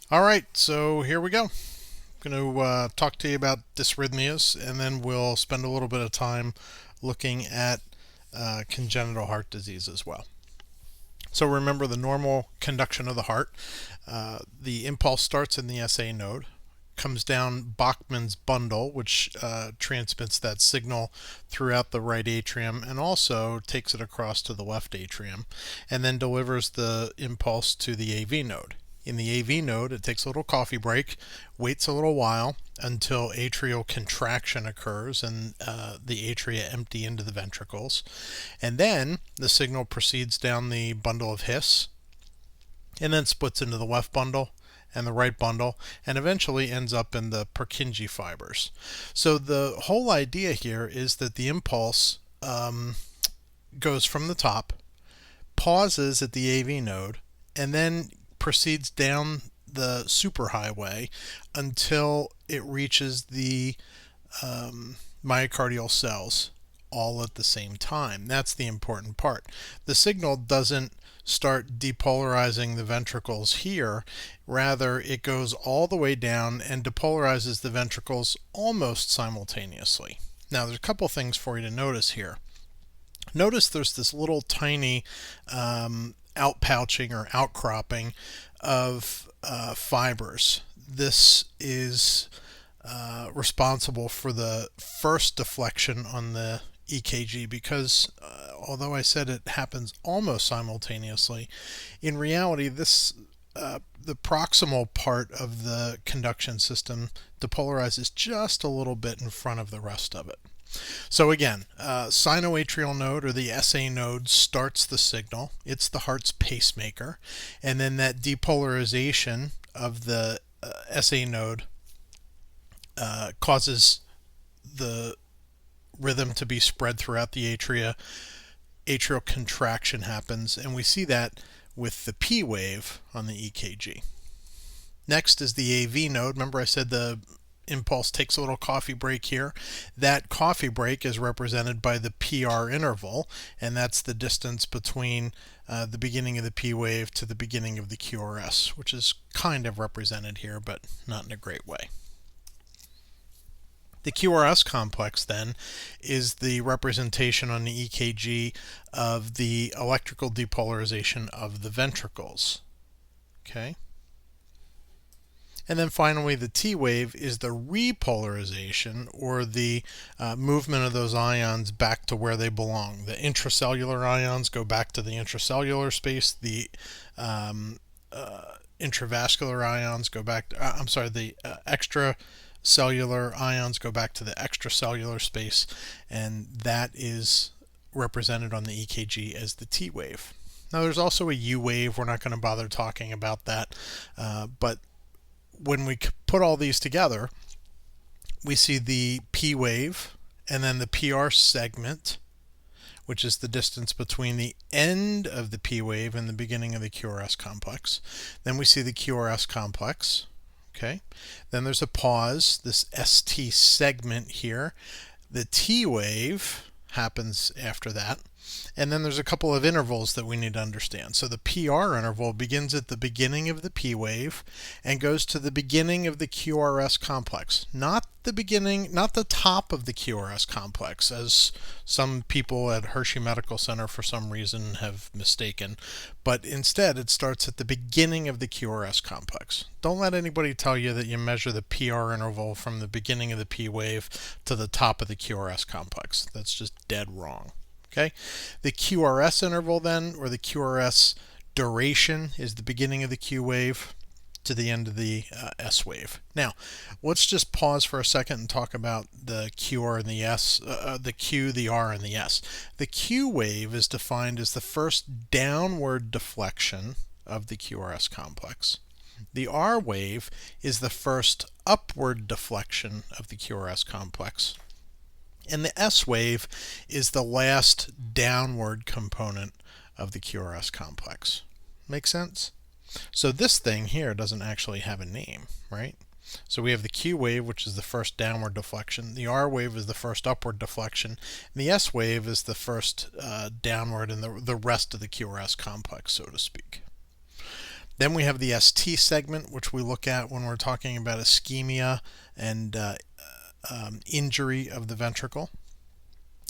All right, so here we go. I'm going to talk to you about dysrhythmias, and then we'll spend a little bit of time looking at congenital heart disease as well. So remember the normal conduction of the heart. The impulse starts in the SA node, comes down Bachmann's bundle, which transmits that signal throughout the right atrium and also takes it across to the left atrium, and then delivers the impulse to the AV node. In the AV node, it takes a little coffee break, waits a little while until atrial contraction occurs and the atria empty into the ventricles. And then the signal proceeds down the bundle of His and then splits into the left bundle and the right bundle and eventually ends up in the Purkinje fibers. So the whole idea here is that the impulse goes from the top, pauses at the AV node, and then proceeds down the superhighway until it reaches the myocardial cells all at the same time. That's the important part. The signal doesn't start depolarizing the ventricles here. Rather, it goes all the way down and depolarizes the ventricles almost simultaneously. Now, there's a couple things for you to notice here. Notice there's this little tiny outpouching or outcropping of fibers. This is responsible for the first deflection on the EKG because although I said it happens almost simultaneously, in reality this the proximal part of the conduction system depolarizes just a little bit in front of the rest of it. So again, sinoatrial node or the SA node starts the signal. It's the heart's pacemaker, and then that depolarization of the SA node causes the rhythm to be spread throughout the atria. Atrial contraction happens, and we see that with the P wave on the EKG. Next is the AV node. Remember I said the impulse takes a little coffee break here. That coffee break is represented by the PR interval, and that's the distance between the beginning of the P wave to the beginning of the QRS, which is kind of represented here, but not in a great way. The QRS complex then is the representation on the EKG of the electrical depolarization of the ventricles. Okay. And then finally, the T wave is the repolarization or the movement of those ions back to where they belong. The intracellular ions go back to the intracellular space. The intravascular ions go back. The extracellular ions go back to the extracellular space, and that is represented on the EKG as the T wave. Now, there's also a U wave. We're not going to bother talking about that, but when we put all these together, we see the P wave and then the PR segment, which is the distance between the end of the P wave and the beginning of the QRS complex. Then we see the QRS complex. Okay. Then there's a pause, this ST segment here. The T wave happens after that. And then there's a couple of intervals that we need to understand. So the PR interval begins at the beginning of the P wave and goes to the beginning of the QRS complex. Not the beginning, not the top of the QRS complex, as some people at Hershey Medical Center for some reason have mistaken. But instead, it starts at the beginning of the QRS complex. Don't let anybody tell you that you measure the PR interval from the beginning of the P wave to the top of the QRS complex. That's just dead wrong. Okay, the QRS interval then, or the QRS duration, is the beginning of the Q wave to the end of the S wave. Now, let's just pause for a second and talk about the QR and the S, the Q, the R, and the S. The Q wave is defined as the first downward deflection of the QRS complex. The R wave is the first upward deflection of the QRS complex. And the S wave is the last downward component of the QRS complex. Make sense? So this thing here doesn't actually have a name, right? So we have the Q wave, which is the first downward deflection. The R wave is the first upward deflection. And the S wave is the first downward and the rest of the QRS complex, so to speak. Then we have the ST segment, which we look at when we're talking about ischemia and injury of the ventricle.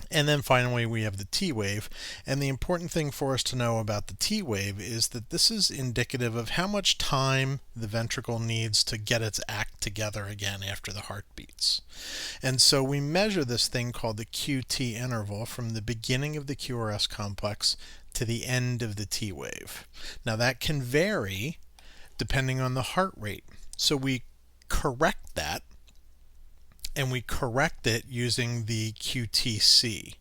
And then finally we have the T wave, and the important thing for us to know about the T wave is that this is indicative of how much time the ventricle needs to get its act together again after the heart beats. And so we measure this thing called the QT interval from the beginning of the QRS complex to the end of the T wave. Now that can vary depending on the heart rate. So we correct that, and we correct it using the QTC.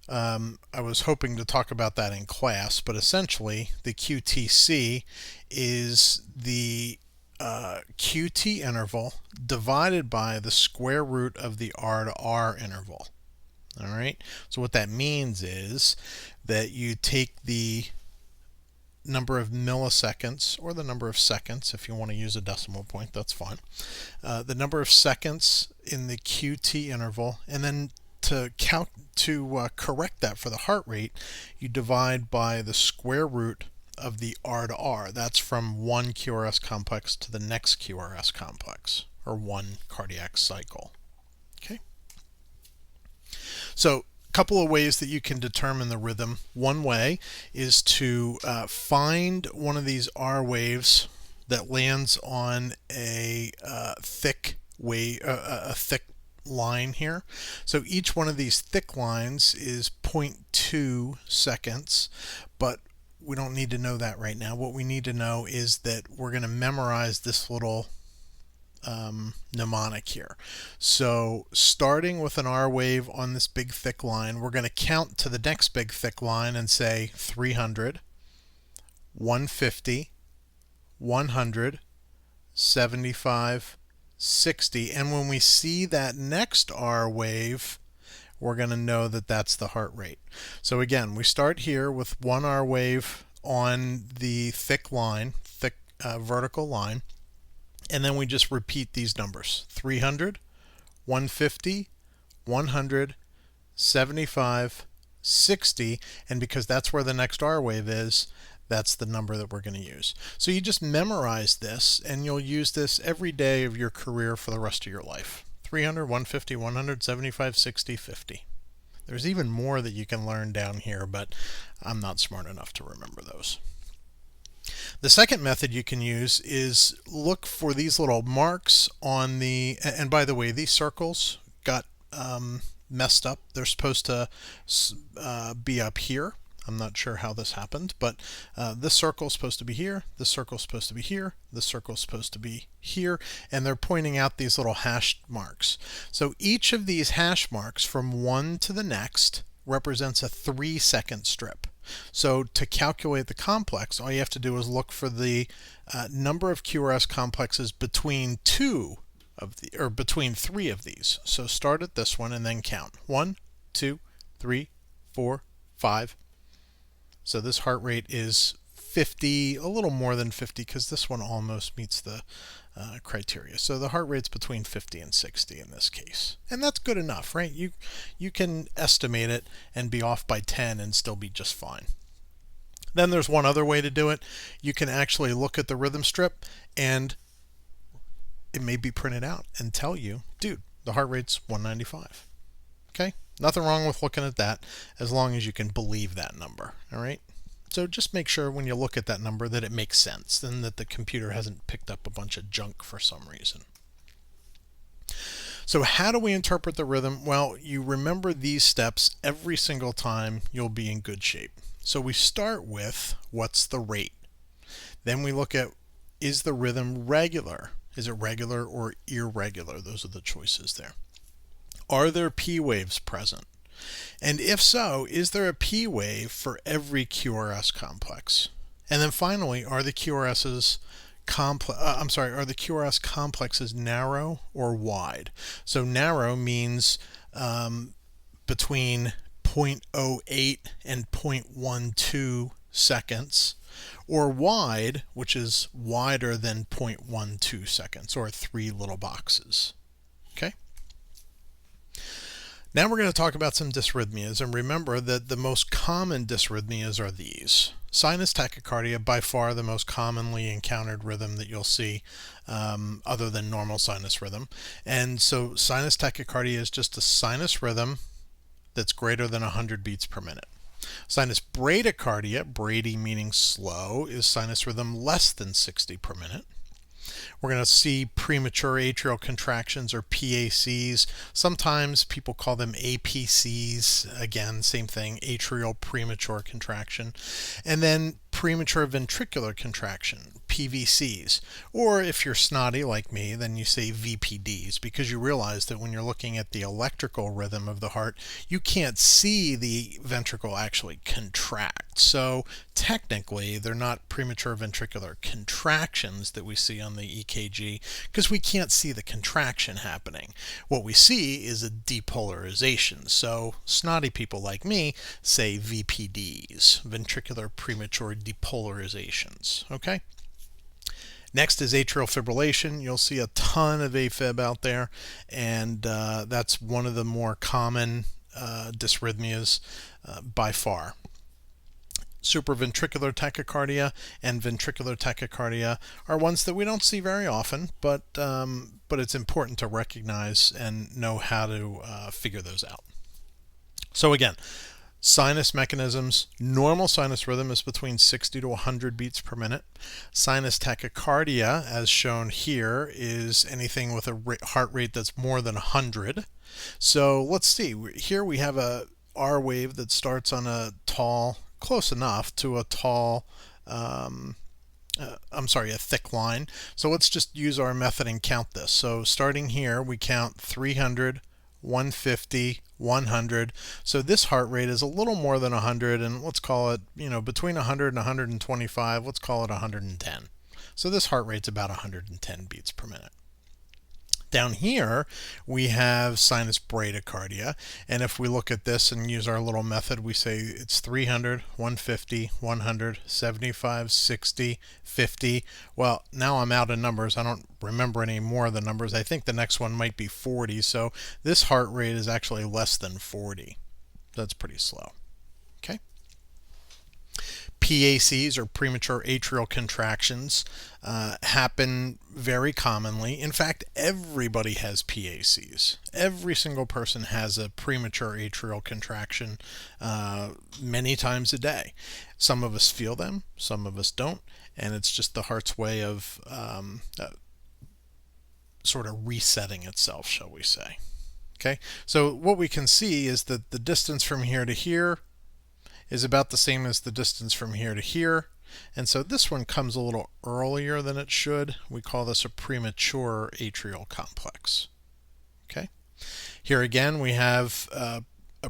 I was hoping to talk about that in class, but essentially the QTC is the QT interval divided by the square root of the R to R interval. All right, so what that means is that you take the number of milliseconds, or the number of seconds, if you want to use a decimal point, that's fine. The number of seconds in the QT interval, and then to correct that for the heart rate, you divide by the square root of the R to R. That's from one QRS complex to the next QRS complex, or one cardiac cycle. Okay. So a couple of ways that you can determine the rhythm. One way is to find one of these R waves that lands on a thick line here. So each one of these thick lines is 0.2 seconds, but we don't need to know that right now. What we need to know is that we're going to memorize this little mnemonic here. So starting with an R wave on this big thick line, we're going to count to the next big thick line and say 300, 150, 100, 75, 60, and when we see that next R wave, we're going to know that that's the heart rate. So again, we start here with one R wave on the thick line, vertical line, and then we just repeat these numbers: 300, 150, 100, 75, 60, and because that's where the next R wave is, that's the number that we're going to use. So you just memorize this, and you'll use this every day of your career for the rest of your life. 300, 150, 100, 75, 60, 50. There's even more that you can learn down here, but I'm not smart enough to remember those. The second method you can use is look for these little marks on the, and by the way, these circles got messed up. They're supposed to be up here. I'm not sure how this happened, but this circle is supposed to be here, this circle is supposed to be here, this circle is supposed to be here, and they're pointing out these little hash marks. So each of these hash marks from one to the next represents a 3-second strip. So to calculate the complex, all you have to do is look for the number of QRS complexes between between 3 of these. So start at this one and then count. 1, 2, 3, 4, 5. So this heart rate is 50, a little more than 50, because this one almost meets the criteria. So the heart rate's between 50 and 60 in this case. And that's good enough, right? You can estimate it and be off by 10 and still be just fine. Then there's one other way to do it. You can actually look at the rhythm strip, and it may be printed out and tell you, dude, the heart rate's 195. Okay? Nothing wrong with looking at that, as long as you can believe that number. All right? So just make sure when you look at that number that it makes sense, and that the computer hasn't picked up a bunch of junk for some reason. So how do we interpret the rhythm? Well, you remember these steps every single time, you'll be in good shape. So we start with, what's the rate? Then we look at, is the rhythm regular? Is it regular or irregular? Those are the choices there. Are there P waves present? And if so, is there a P wave for every QRS complex? And then finally, are the QRS complexes narrow or wide? So narrow means between 0.08 and 0.12 seconds, or wide, which is wider than 0.12 seconds, or 3 little boxes. Okay? Now we're going to talk about some dysrhythmias, and remember that the most common dysrhythmias are these. Sinus tachycardia, by far the most commonly encountered rhythm that you'll see, other than normal sinus rhythm. And so sinus tachycardia is just a sinus rhythm that's greater than 100 beats per minute. Sinus bradycardia, brady meaning slow, is sinus rhythm less than 60 per minute. We're going to see premature atrial contractions, or PACs. Sometimes people call them APCs. Again, same thing, atrial premature contraction. And then premature ventricular contraction, PVCs. Or if you're snotty like me, then you say VPDs, because you realize that when you're looking at the electrical rhythm of the heart, you can't see the ventricle actually contract. So technically, they're not premature ventricular contractions that we see on the EKG, because we can't see the contraction happening. What we see is a depolarization. So snotty people like me say VPDs, ventricular premature depolarizations. Okay? Next is atrial fibrillation. You'll see a ton of AFib out there, and that's one of the more common dysrhythmias by far. Supraventricular tachycardia and ventricular tachycardia are ones that we don't see very often, but it's important to recognize and know how to figure those out. So again, sinus mechanisms. Normal sinus rhythm is between 60 to 100 beats per minute. Sinus tachycardia, as shown here, is anything with a heart rate that's more than 100. So let's see. Here we have a R wave that starts on a tall, close enough to a tall, a thick line. So let's just use our method and count this. So starting here, we count 300, 150, 100. So this heart rate is a little more than 100, and let's call it, between 100 and 125, let's call it 110. So this heart rate's about 110 beats per minute. Down here, we have sinus bradycardia, and if we look at this and use our little method, we say it's 300, 150, 100, 75, 60, 50. Well, now I'm out of numbers. I don't remember any more of the numbers. I think the next one might be 40, so this heart rate is actually less than 40. That's pretty slow. Okay. PACs, or premature atrial contractions, happen very commonly. In fact, everybody has PACs. Every single person has a premature atrial contraction many times a day. Some of us feel them, some of us don't, and it's just the heart's way of sort of resetting itself, shall we say. Okay, so what we can see is that the distance from here to here is about the same as the distance from here to here. And so this one comes a little earlier than it should. We call this a premature atrial complex. Okay. Here again we have a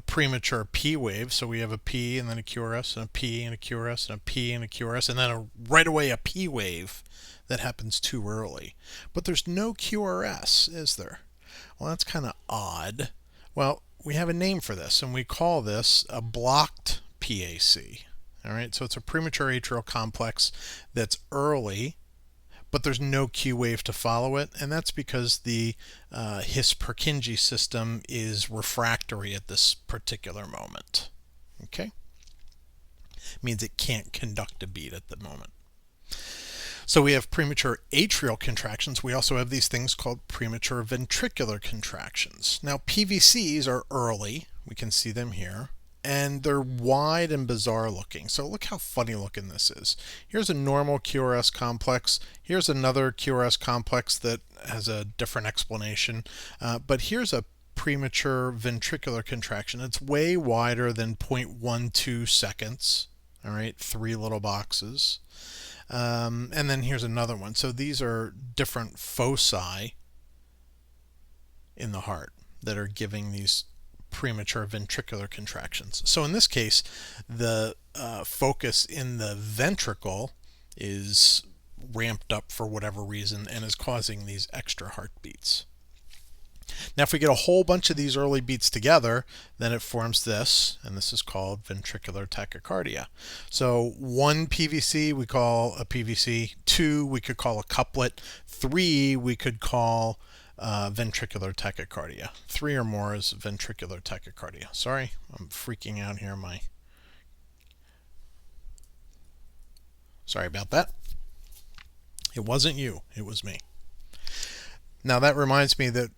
premature P wave. So we have a P and then a QRS and a P and a QRS and a P and a QRS, and then right away a P wave that happens too early. But there's no QRS, is there? Well, that's kind of odd. Well, we have a name for this, and we call this a blocked PAC. All right, so it's a premature atrial complex that's early, but there's no Q wave to follow it, and that's because the His-Purkinje system is refractory at this particular moment. Okay, means it can't conduct a beat at the moment. So we have premature atrial contractions. We also have these things called premature ventricular contractions. Now, PVCs are early. We can see them here. And they're wide and bizarre looking. So look how funny looking this is. Here's a normal QRS complex. Here's another QRS complex that has a different explanation. But here's a premature ventricular contraction. It's way wider than 0.12 seconds. All right, 3 little boxes. And then here's another one. So these are different foci in the heart that are giving these premature ventricular contractions. So in this case, the focus in the ventricle is ramped up for whatever reason and is causing these extra heartbeats. Now, if we get a whole bunch of these early beats together, then it forms this, and this is called ventricular tachycardia. So 1 PVC we call a PVC, 2 we could call a couplet, 3 we could call ventricular tachycardia. 3 or more is ventricular tachycardia. Sorry, I'm freaking out here. Sorry about that. It wasn't you, it was me. Now that reminds me that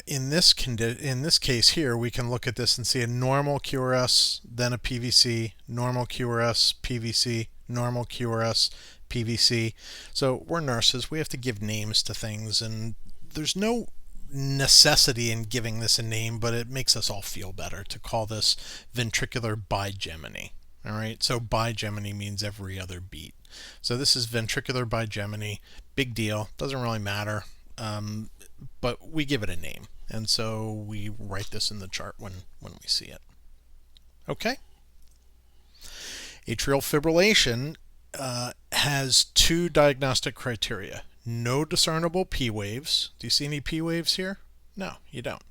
in this case here, we can look at this and see a normal QRS, then a PVC, normal QRS, PVC, normal QRS, PVC. So we're nurses, we have to give names to things, and there's no necessity in giving this a name, but it makes us all feel better to call this ventricular bigeminy. All right, so bigeminy means every other beat. So this is ventricular bigeminy, big deal, doesn't really matter, but we give it a name, and so we write this in the chart when we see it. Okay? Atrial fibrillation has 2 diagnostic criteria. No discernible P waves. Do you see any P waves here? No, you don't.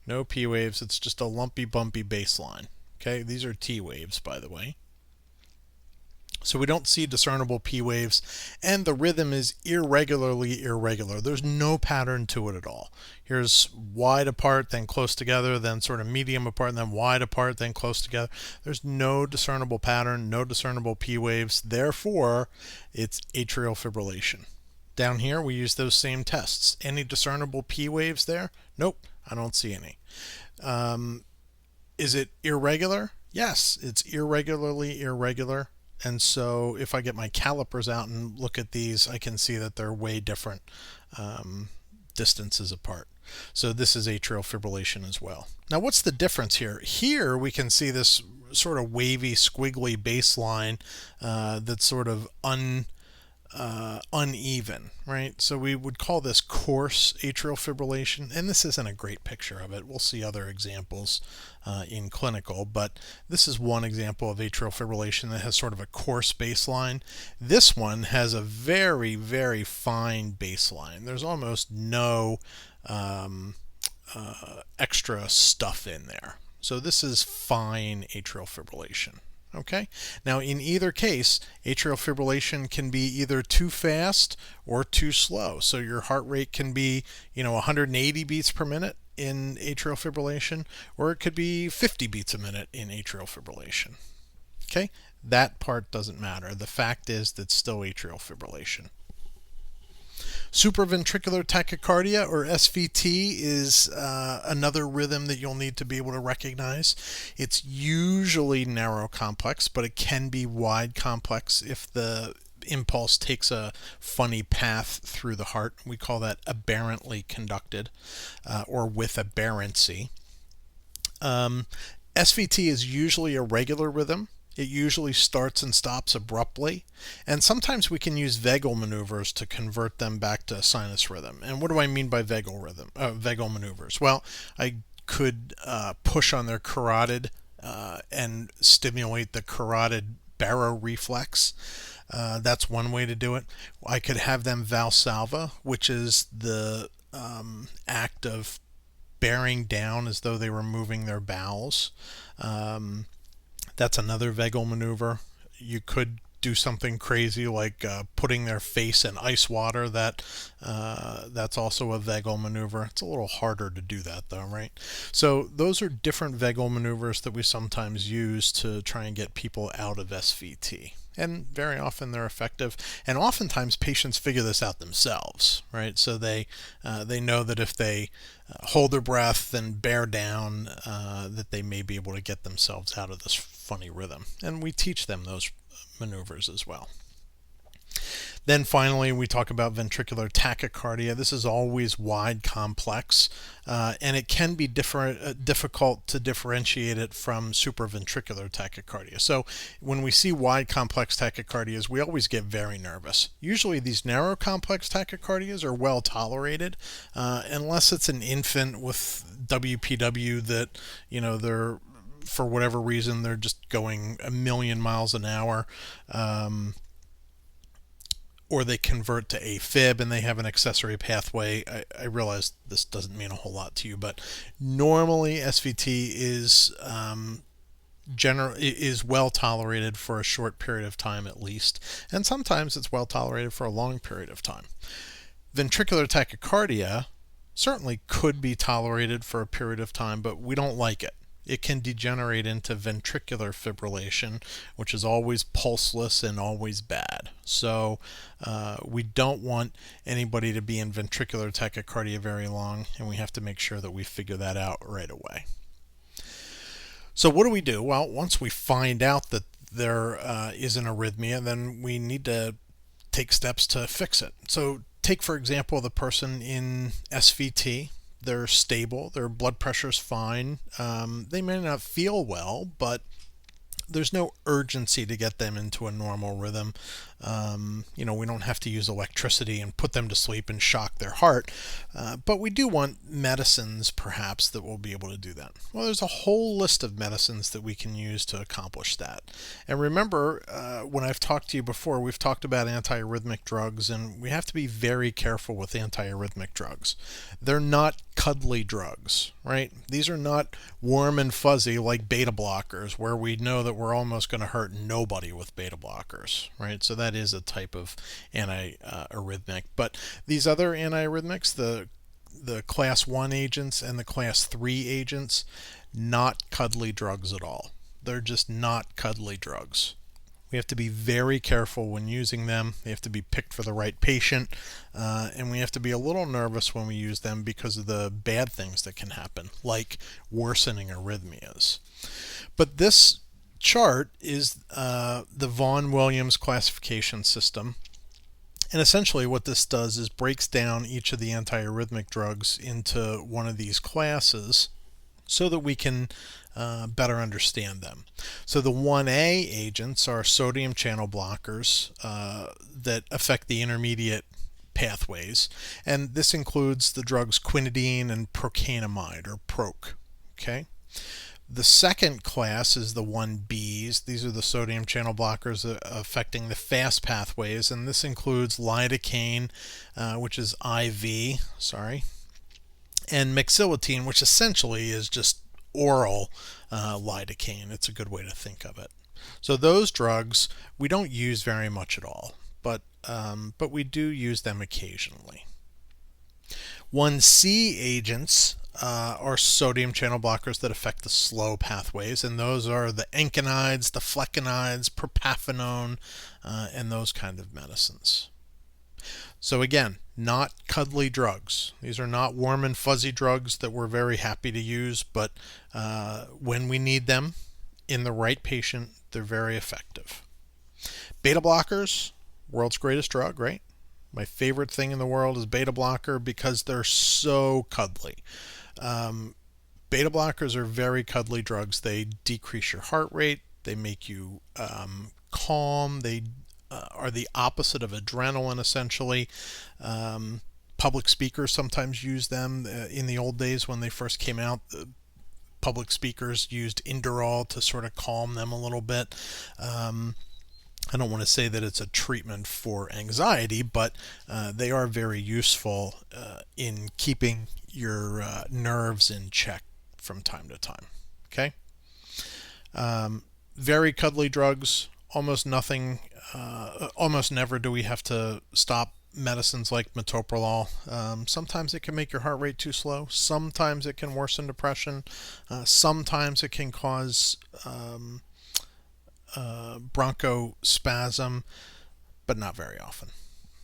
No P waves, it's just a lumpy, bumpy baseline. Okay, these are T waves, by the way. So we don't see discernible P waves, and the rhythm is irregularly irregular. There's no pattern to it at all. Here's wide apart, then close together, then sort of medium apart, and then wide apart, then close together. There's no discernible pattern, no discernible P waves. Therefore, it's atrial fibrillation. Down here, we use those same tests. Any discernible P waves there? Nope, I don't see any. Is it irregular? Yes, it's irregularly irregular. And so if I get my calipers out and look at these, I can see that they're way different distances apart. So this is atrial fibrillation as well. Now what's the difference here? Here we can see this sort of wavy, squiggly baseline that's sort of uneven, right? So we would call this coarse atrial fibrillation, and this isn't a great picture of it. We'll see other examples in clinical, but this is one example of atrial fibrillation that has sort of a coarse baseline. This one has a very, very fine baseline. There's almost no extra stuff in there. So this is fine atrial fibrillation. Okay, now in either case, atrial fibrillation can be either too fast or too slow. So your heart rate can be, 180 beats per minute in atrial fibrillation, or it could be 50 beats a minute in atrial fibrillation. Okay, that part doesn't matter. The fact is that it's still atrial fibrillation. Supraventricular tachycardia, or SVT, is another rhythm that you'll need to be able to recognize. It's usually narrow complex, but it can be wide complex if the impulse takes a funny path through the heart. We call that aberrantly conducted, or with aberrancy. SVT is usually a regular rhythm. It usually starts and stops abruptly, and sometimes we can use vagal maneuvers to convert them back to sinus rhythm. And what do I mean by vagal maneuvers? Well, I could push on their carotid and stimulate the carotid baroreflex. That's one way to do it. I could have them valsalva, which is the act of bearing down as though they were moving their bowels. That's another vagal maneuver. You could do something crazy like putting their face in ice water. That's also a vagal maneuver. It's a little harder to do that though, right? So those are different vagal maneuvers that we sometimes use to try and get people out of SVT. And very often they're effective, and oftentimes patients figure this out themselves, right? So they know that if they hold their breath and bear down, that they may be able to get themselves out of this funny rhythm. And we teach them those maneuvers as well. Then finally, we talk about ventricular tachycardia. This is always wide complex, and it can be difficult to differentiate it from supraventricular tachycardia. So when we see wide complex tachycardias, we always get very nervous. Usually these narrow complex tachycardias are well tolerated, unless it's an infant with WPW that, they're, for whatever reason, they're just going a million miles an hour. Or they convert to AFib and they have an accessory pathway. I realize this doesn't mean a whole lot to you, but normally SVT is well tolerated for a short period of time at least, and sometimes it's well tolerated for a long period of time. Ventricular tachycardia certainly could be tolerated for a period of time, but we don't like it. It can degenerate into ventricular fibrillation, which is always pulseless and always bad. So we don't want anybody to be in ventricular tachycardia very long, and we have to make sure that we figure that out right away. So what do we do? Well, once we find out that there is an arrhythmia, then we need to take steps to fix it. So take, for example, the person in SVT. They're stable, their blood pressure's fine. They may not feel well, but there's no urgency to get them into a normal rhythm. We don't have to use electricity and put them to sleep and shock their heart, but we do want medicines perhaps that will be able to do that. Well, there's a whole list of medicines that we can use to accomplish that. And remember, when I've talked to you before, we've talked about antiarrhythmic drugs, and we have to be very careful with antiarrhythmic drugs. They're not cuddly drugs, right? These are not warm and fuzzy like beta blockers, where we know that we're almost going to hurt nobody with beta blockers, right? So that is a type of antiarrhythmic. But these other antiarrhythmics, the class 1 agents and the class 3 agents, not cuddly drugs at all. They're just not cuddly drugs. We have to be very careful when using them. They have to be picked for the right patient, and we have to be a little nervous when we use them because of the bad things that can happen, like worsening arrhythmias. But this chart is the Vaughan-Williams classification system. And essentially what this does is breaks down each of the antiarrhythmic drugs into one of these classes so that we can better understand them. So the 1A agents are sodium channel blockers that affect the intermediate pathways, and this includes the drugs quinidine and procainamide, or proc. Okay. The second class is the 1Bs. These are the sodium channel blockers affecting the fast pathways, and this includes lidocaine, which is IV, and mexilotine, which essentially is just oral lidocaine. It's a good way to think of it. So those drugs we don't use very much at all, but we do use them occasionally. 1C agents are sodium channel blockers that affect the slow pathways, and those are the encanides, the flecanides, propafenone, and those kind of medicines. So again, not cuddly drugs. These are not warm and fuzzy drugs that we're very happy to use, but when we need them in the right patient, they're very effective. Beta blockers, world's greatest drug, right? My favorite thing in the world is beta blocker because they're so cuddly. Beta blockers are very cuddly drugs. They decrease your heart rate. They make you calm. They are the opposite of adrenaline, essentially. Public speakers sometimes use them. In the old days when they first came out, public speakers used Inderal to sort of calm them a little bit. I don't want to say that it's a treatment for anxiety, but they are very useful in keeping your nerves in check from time to time. Okay? Very cuddly drugs, almost nothing, almost never do we have to stop medicines like metoprolol. Sometimes it can make your heart rate too slow. Sometimes it can worsen depression. Sometimes it can cause bronchospasm, but not very often.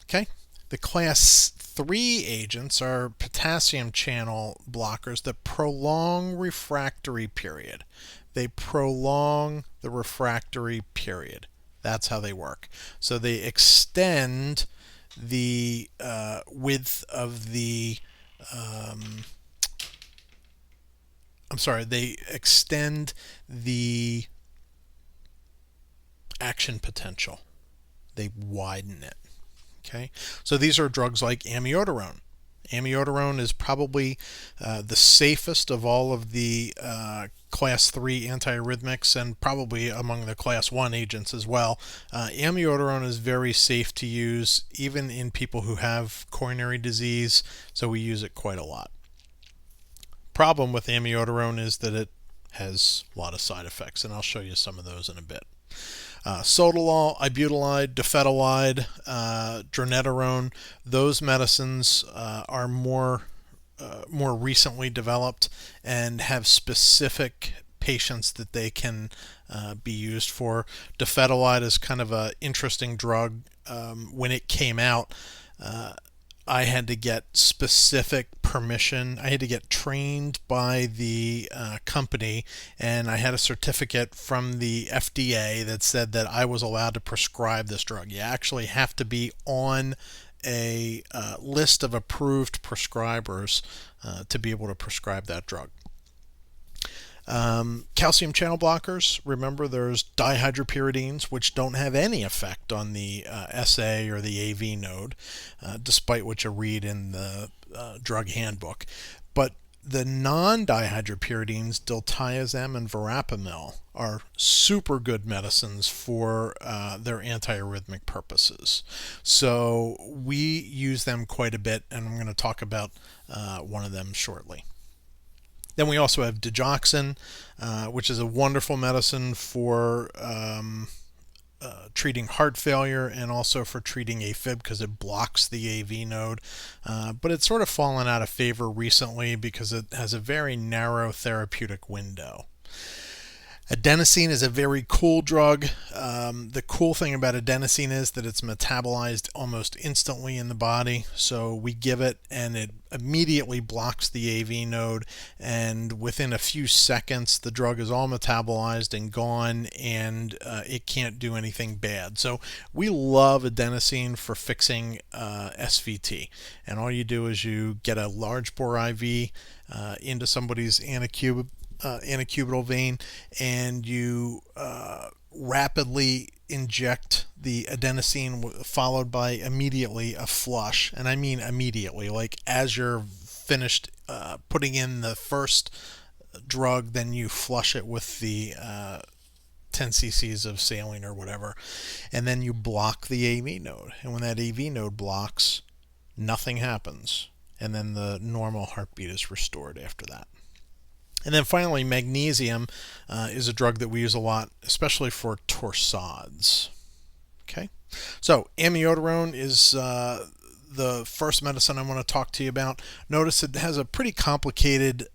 Okay? The class 3 agents are potassium channel blockers that prolong refractory period. They prolong the refractory period. That's how they work. So they extend the width of the they extend the action potential. They widen it. Okay, so these are drugs like amiodarone. Amiodarone is probably the safest of all of the class 3 antiarrhythmics, and probably among the class 1 agents as well. Amiodarone is very safe to use even in people who have coronary disease, so we use it quite a lot. Problem with amiodarone is that it has a lot of side effects, and I'll show you some of those in a bit. Sotalol, ibutylide, dofetilide, dronedarone, those medicines are more more recently developed and have specific patients that they can be used for. Dofetilide is kind of an interesting drug. When it came out, I had to get specific permission. I had to get trained by the company, and I had a certificate from the FDA that said that I was allowed to prescribe this drug. You actually have to be on a list of approved prescribers to be able to prescribe that drug. Calcium channel blockers, remember there's dihydropyridines, which don't have any effect on the SA or the AV node, despite what you read in the drug handbook. But the non-dihydropyridines, diltiazem and verapamil, are super good medicines for their antiarrhythmic purposes. So we use them quite a bit, and I'm going to talk about one of them shortly. Then we also have digoxin, which is a wonderful medicine for treating heart failure and also for treating AFib because it blocks the AV node. But it's sort of fallen out of favor recently because it has a very narrow therapeutic window. Adenosine is a very cool drug. The cool thing about adenosine is that it's metabolized almost instantly in the body. So we give it and it immediately blocks the AV node, and within a few seconds the drug is all metabolized and gone, and it can't do anything bad. So we love adenosine for fixing SVT. And all you do is you get a large bore IV into somebody's antecubital vein, and you rapidly inject the adenosine, followed by immediately a flush. And I mean immediately, like as you're finished putting in the first drug, then you flush it with the 10 cc's of saline or whatever, and then you block the AV node. And when that AV node blocks, nothing happens, and then the normal heartbeat is restored after that. And then finally, magnesium is a drug that we use a lot, especially for torsades. Okay, so amiodarone is the first medicine I want to talk to you about. Notice it has a pretty complicated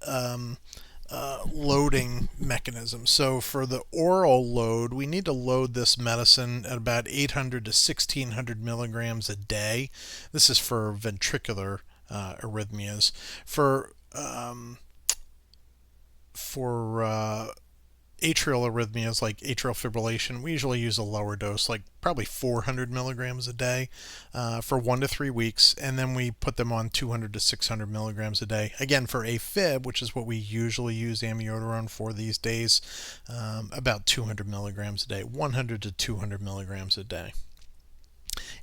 loading mechanism. So for the oral load, we need to load this medicine at about 800 to 1600 milligrams a day. This is for ventricular arrhythmias. For atrial arrhythmias like atrial fibrillation, we usually use a lower dose, like probably 400 milligrams a day for 1 to 3 weeks, and then we put them on 200 to 600 milligrams a day. Again, for AFib, which is what we usually use amiodarone for these days, about 200 milligrams a day, 100 to 200 milligrams a day.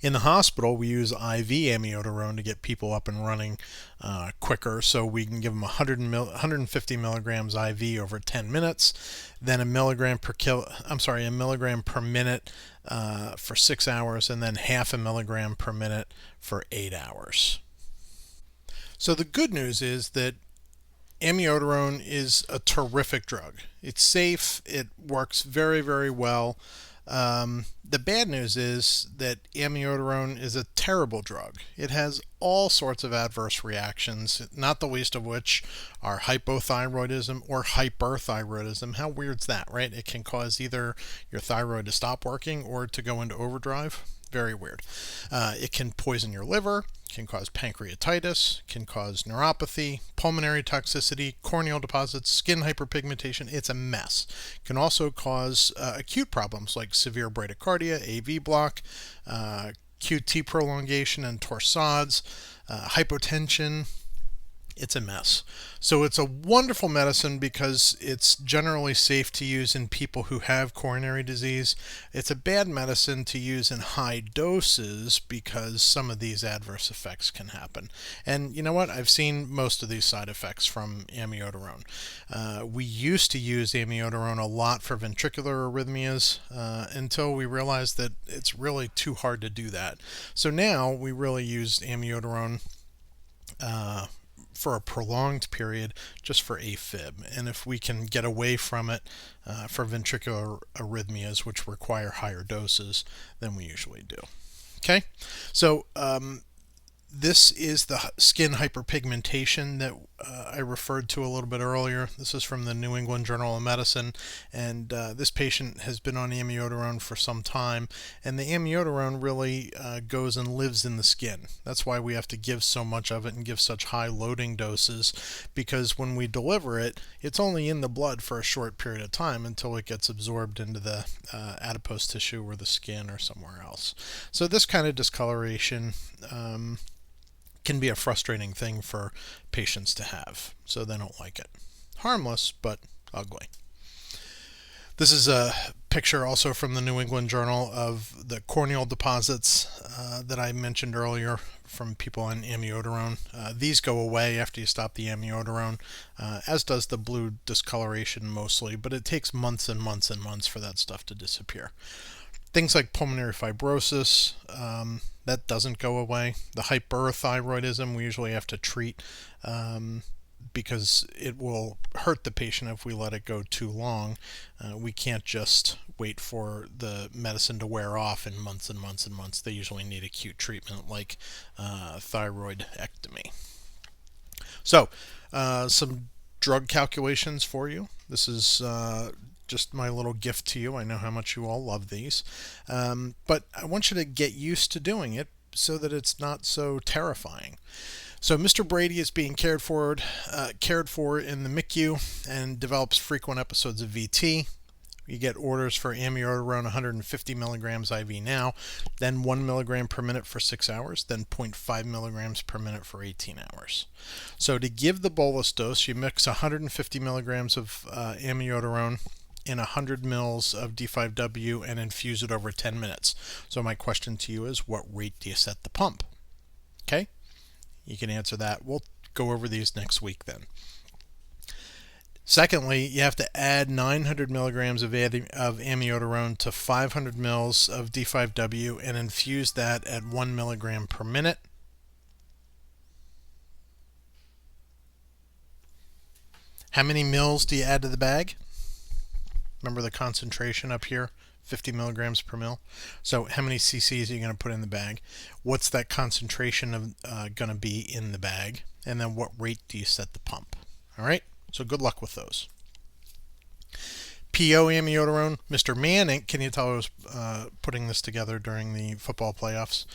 In the hospital, we use IV amiodarone to get people up and running quicker, so we can give them 150 milligrams IV over 10 minutes, then a milligram per minute for 6 hours, and then half a milligram per minute for 8 hours. So the good news is that amiodarone is a terrific drug. It's safe. It works very, very well. The bad news is that amiodarone is a terrible drug. It has all sorts of adverse reactions, not the least of which are hypothyroidism or hyperthyroidism. How weird's that, right? It can cause either your thyroid to stop working or to go into overdrive. Very weird. It can poison your liver, can cause pancreatitis, can cause neuropathy, pulmonary toxicity, corneal deposits, skin hyperpigmentation. It's a mess. Can also cause acute problems like severe bradycardia, AV block, QT prolongation and torsades, hypotension. It's a mess. So it's a wonderful medicine because it's generally safe to use in people who have coronary disease. It's a bad medicine to use in high doses because some of these adverse effects can happen. And you know what? I've seen most of these side effects from amiodarone. We used to use amiodarone a lot for ventricular arrhythmias until we realized that it's really too hard to do that. So now we really use amiodarone for a prolonged period just for AFib, and if we can get away from it for ventricular arrhythmias, which require higher doses, then we usually do. Okay, so This is the skin hyperpigmentation that I referred to a little bit earlier. This is from the New England Journal of Medicine, and this patient has been on amiodarone for some time, and the amiodarone really goes and lives in the skin. That's why we have to give so much of it and give such high loading doses, because when we deliver it, it's only in the blood for a short period of time until it gets absorbed into the adipose tissue or the skin or somewhere else. So this kind of discoloration can be a frustrating thing for patients to have, so they don't like it. Harmless, but ugly. This is a picture also from the New England Journal of the corneal deposits that I mentioned earlier from people on amiodarone. These go away after you stop the amiodarone, as does the blue discoloration mostly, but it takes months and months and months for that stuff to disappear. Things like pulmonary fibrosis, that doesn't go away. The hyperthyroidism we usually have to treat because it will hurt the patient if we let it go too long. We can't just wait for the medicine to wear off in months and months and months. They usually need acute treatment like thyroidectomy. So, some drug calculations for you. This is just my little gift to you. I know how much you all love these. But I want you to get used to doing it so that it's not so terrifying. So Mr. Brady is being cared for in the MICU and develops frequent episodes of VT. You get orders for amiodarone 150 milligrams IV now, then 1 milligram per minute for 6 hours, then 0.5 milligrams per minute for 18 hours. So to give the bolus dose, you mix 150 milligrams of amiodarone in 100 mils of D5W and infuse it over 10 minutes. So my question to you is, what rate do you set the pump? Okay, you can answer that. We'll go over these next week then. Secondly, you have to add 900 milligrams of amiodarone to 500 mils of D5W and infuse that at 1 milligram per minute. How many mils do you add to the bag? Remember the concentration up here, 50 milligrams per mil. So how many cc's are you going to put in the bag? What's that concentration going to be in the bag? And then what rate do you set the pump? All right, so good luck with those. PO amiodarone, Mr. Manning, can you tell I was putting this together during the football playoffs?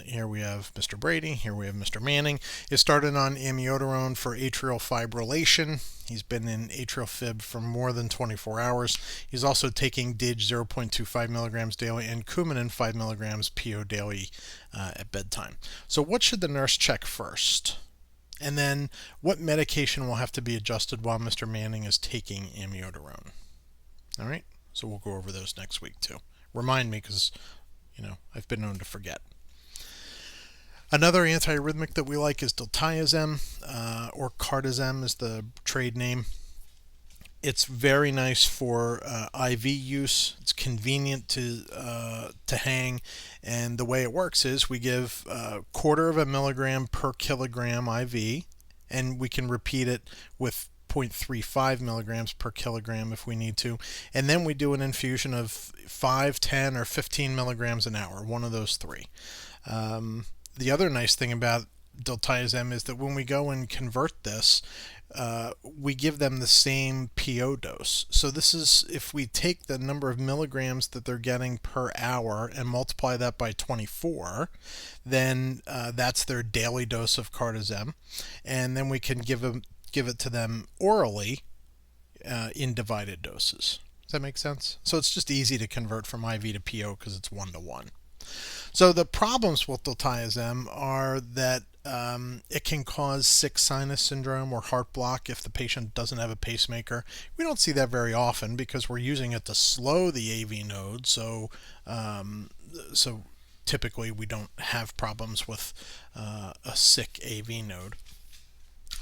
Here we have Mr. Brady, here we have Mr. Manning. He started on amiodarone for atrial fibrillation. He's been in atrial fib for more than 24 hours. He's also taking DIG 0.25 milligrams daily and Coumadin 5 milligrams PO daily at bedtime. So what should the nurse check first? And then what medication will have to be adjusted while Mr. Manning is taking amiodarone? All right, so we'll go over those next week too. Remind me, because I've been known to forget. Another antiarrhythmic that we like is Diltiazem, or Cardizem is the trade name. It's very nice for IV use. It's convenient to hang, and the way it works is we give 1/4 of a milligram per kilogram IV, and we can repeat it with 0.35 milligrams per kilogram if we need to, and then we do an infusion of 5, 10, or 15 milligrams an hour, one of those three. The other nice thing about Diltiazem is that when we go and convert this, we give them the same PO dose. So this is, if we take the number of milligrams that they're getting per hour and multiply that by 24, then that's their daily dose of Cardizem, and then we can give it to them orally in divided doses. Does that make sense? So it's just easy to convert from IV to PO because it's 1-to-1. So the problems with Diltiazem are that it can cause sick sinus syndrome or heart block if the patient doesn't have a pacemaker. We don't see that very often because we're using it to slow the AV node, so typically we don't have problems with a sick AV node.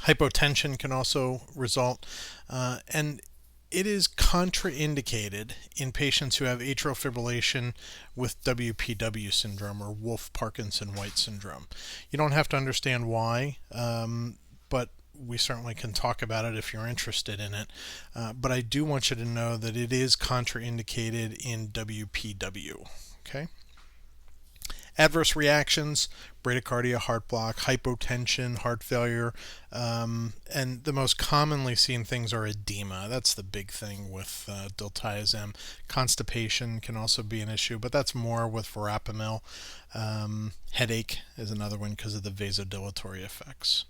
Hypotension can also result, and it is contraindicated in patients who have atrial fibrillation with WPW syndrome or Wolff-Parkinson-White syndrome. You don't have to understand why, but we certainly can talk about it if you're interested in it. But I do want you to know that it is contraindicated in WPW. Okay? Adverse reactions: bradycardia, heart block, hypotension, heart failure, and the most commonly seen things are edema. That's the big thing with diltiazem. Constipation can also be an issue, but that's more with verapamil. Headache is another one because of the vasodilatory effects.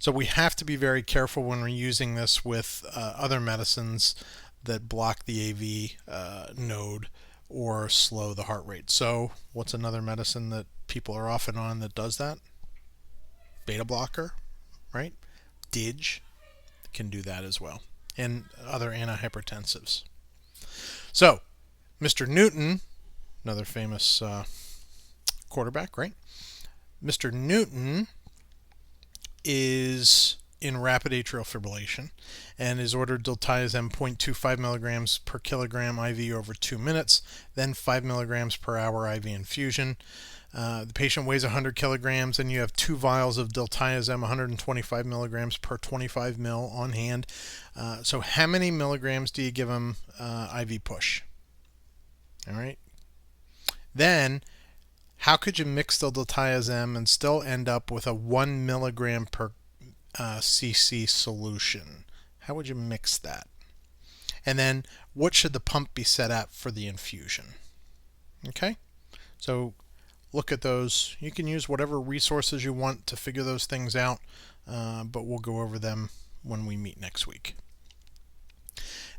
So we have to be very careful when we're using this with other medicines that block the AV node or slow the heart rate. So what's another medicine that people are often on that does that? Beta blocker, right? DIG can do that as well, and other antihypertensives. So Mr. Newton, another famous quarterback, right? Mr. Newton is in rapid atrial fibrillation and is ordered diltiazem 0.25 milligrams per kilogram IV over 2 minutes, then 5 milligrams per hour IV infusion. The patient weighs 100 kilograms, and you have 2 vials of diltiazem, 125 milligrams per 25 mil on hand. So how many milligrams do you give them IV push? All right. Then how could you mix the diltiazem and still end up with a 1 milligram per cc solution? How would you mix that? And then what should the pump be set at for the infusion? Okay, so look at those. You can use whatever resources you want to figure those things out, but we'll go over them when we meet next week.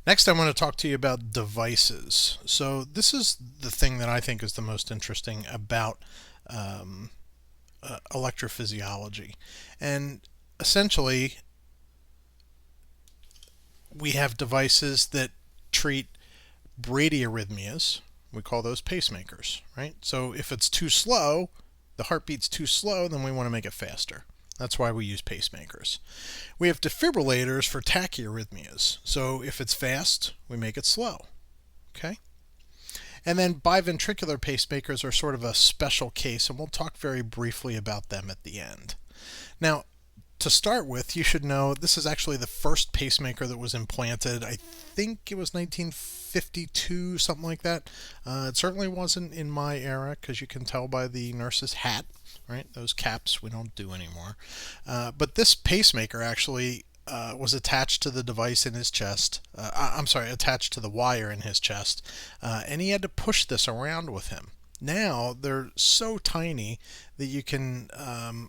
Next, I want to talk to you about devices. So this is the thing that I think is the most interesting about electrophysiology. And essentially, we have devices that treat bradyarrhythmias. We call those pacemakers, right? So if it's too slow, the heartbeat's too slow, then we want to make it faster. That's why we use pacemakers. We have defibrillators for tachyarrhythmias. So if it's fast, we make it slow. Okay? And then biventricular pacemakers are sort of a special case, and we'll talk very briefly about them at the end. Now, to start with, you should know this is actually the first pacemaker that was implanted. I think it was 1952, something like that. It certainly wasn't in my era, because you can tell by the nurse's hat, right? Those caps we don't do anymore. But this pacemaker actually was attached to the device in his chest. Attached to the wire in his chest. And he had to push this around with him. Now they're so tiny that you can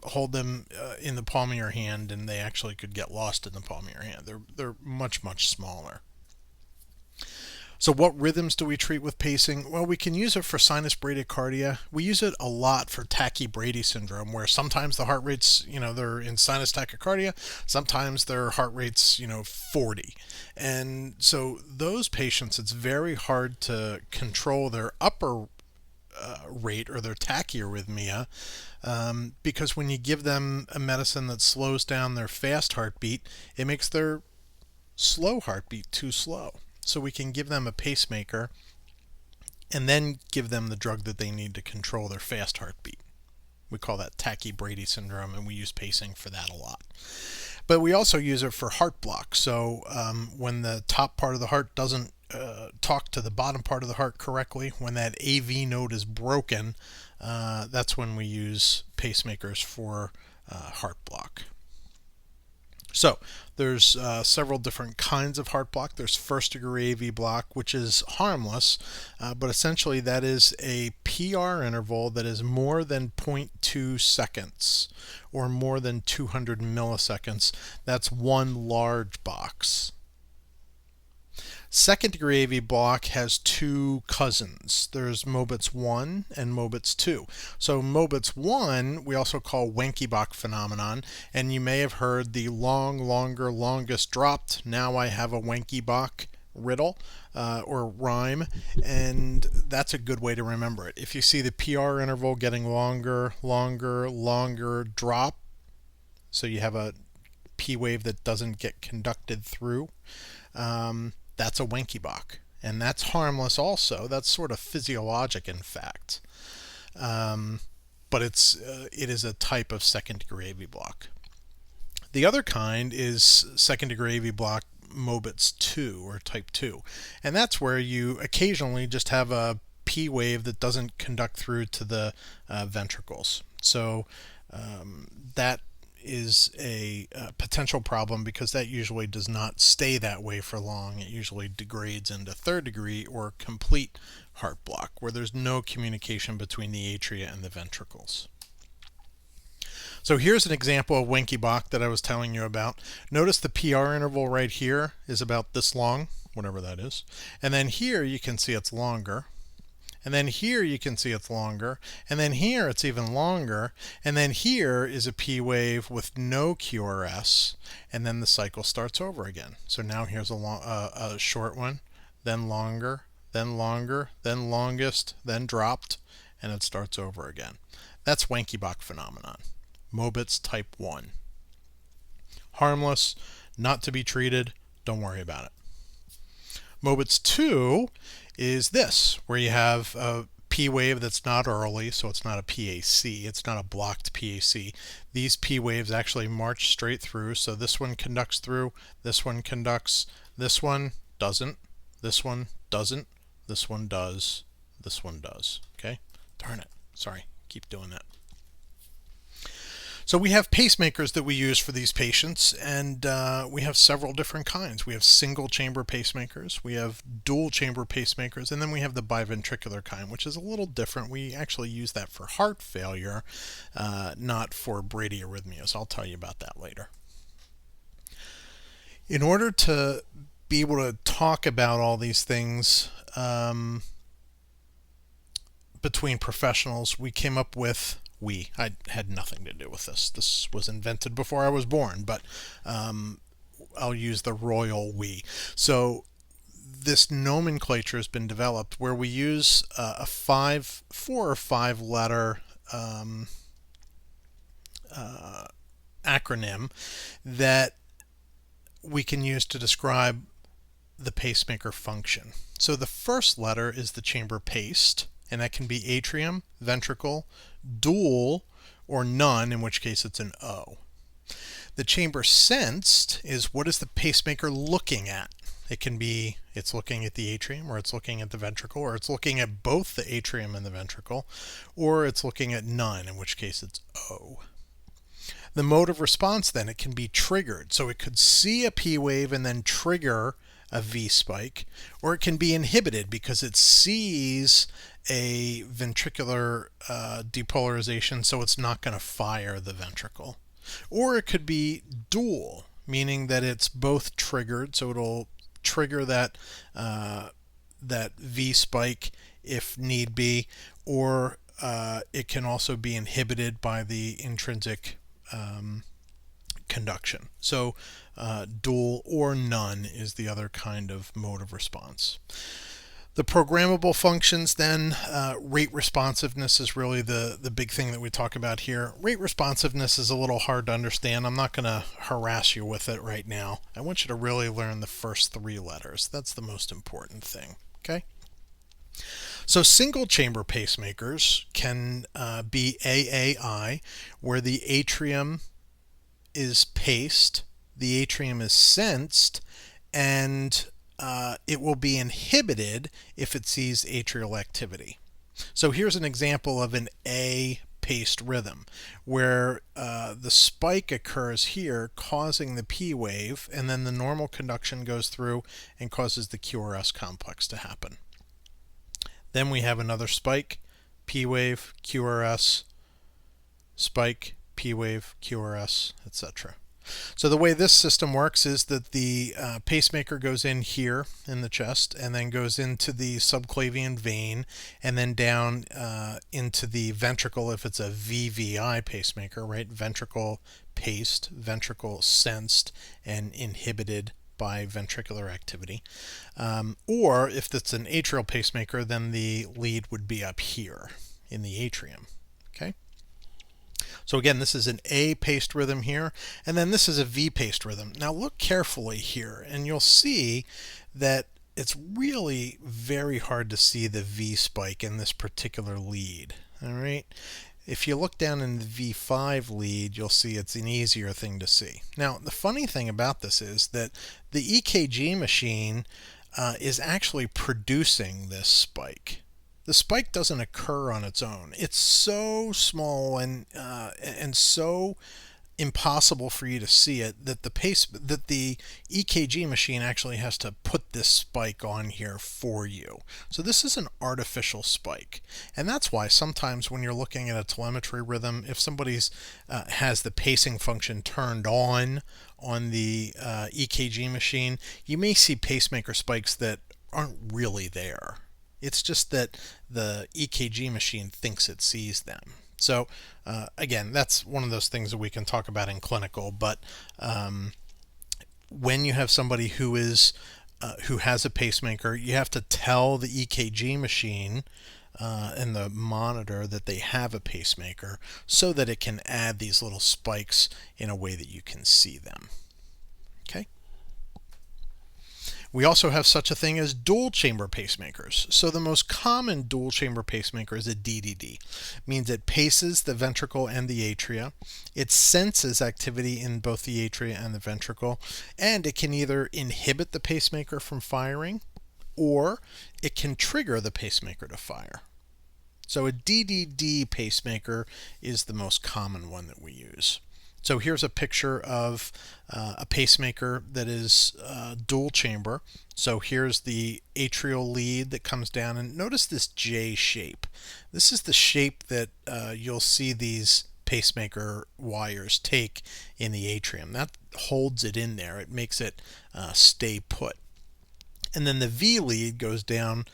hold them in the palm of your hand, and they actually could get lost in the palm of your hand. They're much, much smaller. So what rhythms do we treat with pacing? Well, we can use it for sinus bradycardia. We use it a lot for tachybrady syndrome, where sometimes the heart rates, they're in sinus tachycardia, sometimes their heart rates, 40. And so those patients, it's very hard to control their upper rate or their tachyarrhythmia, because when you give them a medicine that slows down their fast heartbeat, it makes their slow heartbeat too slow. So we can give them a pacemaker and then give them the drug that they need to control their fast heartbeat. We call that tachybrady syndrome, and we use pacing for that a lot. But we also use it for heart block. So when the top part of the heart doesn't talk to the bottom part of the heart correctly, when that AV node is broken, that's when we use pacemakers for heart block. So there's several different kinds of heart block. There's first degree AV block, which is harmless, but essentially that is a PR interval that is more than 0.2 seconds or more than 200 milliseconds. That's one large box. Second degree AV block has 2 cousins. There's Mobitz I and Mobitz II. So Mobitz I we also call Wenkebach Phenomenon, and you may have heard the longest dropped, now I have a Wenkebach riddle or rhyme, and that's a good way to remember it. If you see the PR interval getting longer, drop, so you have a P wave that doesn't get conducted through, that's a Wenkebach, and that's harmless also. That's sort of physiologic, in fact, but it is a type of second degree AV block. The other kind is second degree AV block Mobitz II or type 2, and that's where you occasionally just have a P wave that doesn't conduct through to the ventricles. So that is a potential problem because that usually does not stay that way for long. It usually degrades into third degree or complete heart block, where there's no communication between the atria and the ventricles. So here's an example of Wenkebach that I was telling you about. Notice the PR interval right here is about this long, whatever that is. And then here you can see it's longer. And then here you can see it's longer. And then here it's even longer. And then here is a P wave with no QRS. And then the cycle starts over again. So now here's a short one, then longer, then longer, then longest, then dropped, and it starts over again. That's Wenkebach phenomenon. Mobitz type 1. Harmless, not to be treated, don't worry about it. Mobitz II is this, where you have a P wave that's not early, so it's not a PAC, it's not a blocked PAC. These P waves actually march straight through, so this one conducts through, this one conducts, this one doesn't, this one doesn't, this one does, this one does. Okay? Darn it. Sorry, keep doing that. So we have pacemakers that we use for these patients, and we have several different kinds. We have single chamber pacemakers, we have dual chamber pacemakers, and then we have the biventricular kind, which is a little different. We actually use that for heart failure, not for bradyarrhythmias. I'll tell you about that later. In order to be able to talk about all these things between professionals, we came up with I had nothing to do with this. This was invented before I was born, but I'll use the royal we. So this nomenclature has been developed where we use a 4 or 5 letter acronym that we can use to describe the pacemaker function. So the first letter is the chamber paced, and that can be atrium, ventricle, dual, or none, in which case it's an O. The chamber sensed is what is the pacemaker looking at. It can be it's looking at the atrium, or it's looking at the ventricle, or it's looking at both the atrium and the ventricle, or it's looking at none, in which case it's O. The mode of response then, it can be triggered. So it could see a P wave and then trigger a V spike, or it can be inhibited because it sees a ventricular depolarization, so it's not going to fire the ventricle. Or it could be dual, meaning that it's both triggered, so it'll trigger that V spike if need be, or it can also be inhibited by the intrinsic conduction. So dual or none is the other kind of mode of response. The programmable functions then, rate responsiveness is really the big thing that we talk about here. Rate responsiveness is a little hard to understand. I'm not going to harass you with it right now. I want you to really learn the first 3 letters. That's the most important thing. Okay? So single chamber pacemakers can be AAI, where the atrium is paced, the atrium is sensed, and it will be inhibited if it sees atrial activity. So here's an example of an A paced rhythm where the spike occurs here causing the P wave, and then the normal conduction goes through and causes the QRS complex to happen. Then we have another spike, P wave, QRS, spike, P wave, QRS, etc. So the way this system works is that the pacemaker goes in here in the chest and then goes into the subclavian vein and then down into the ventricle if it's a VVI pacemaker, right? Ventricle paced, ventricle sensed, and inhibited by ventricular activity. Or if it's an atrial pacemaker, then the lead would be up here in the atrium. Okay? So again, this is an A-paced rhythm here, and then this is a V-paced rhythm. Now look carefully here, and you'll see that it's really very hard to see the V spike in this particular lead. All right? If you look down in the V5 lead, you'll see it's an easier thing to see. Now, the funny thing about this is that the EKG machine is actually producing this spike. the spike doesn't occur on its own. It's so small and so impossible for you to see it that the EKG machine actually has to put this spike on here for you. So this is an artificial spike, and that's why sometimes when you're looking at a telemetry rhythm, if somebody's has the pacing function turned on the EKG machine, you may see pacemaker spikes that aren't really there. It's just that the EKG machine thinks it sees them. So again, that's one of those things that we can talk about in clinical, but when you have somebody who has a pacemaker, you have to tell the EKG machine and the monitor that they have a pacemaker so that it can add these little spikes in a way that you can see them. Okay. We also have such a thing as dual chamber pacemakers. So the most common dual chamber pacemaker is a DDD. It means it paces the ventricle and the atria. It senses activity in both the atria and the ventricle, and it can either inhibit the pacemaker from firing or it can trigger the pacemaker to fire. So a DDD pacemaker is the most common one that we use. So here's a picture of a pacemaker that is dual chamber. So here's the atrial lead that comes down, and notice this J shape. This is the shape that you'll see these pacemaker wires take in the atrium. That holds it in there. It makes it stay put. And then the V lead goes down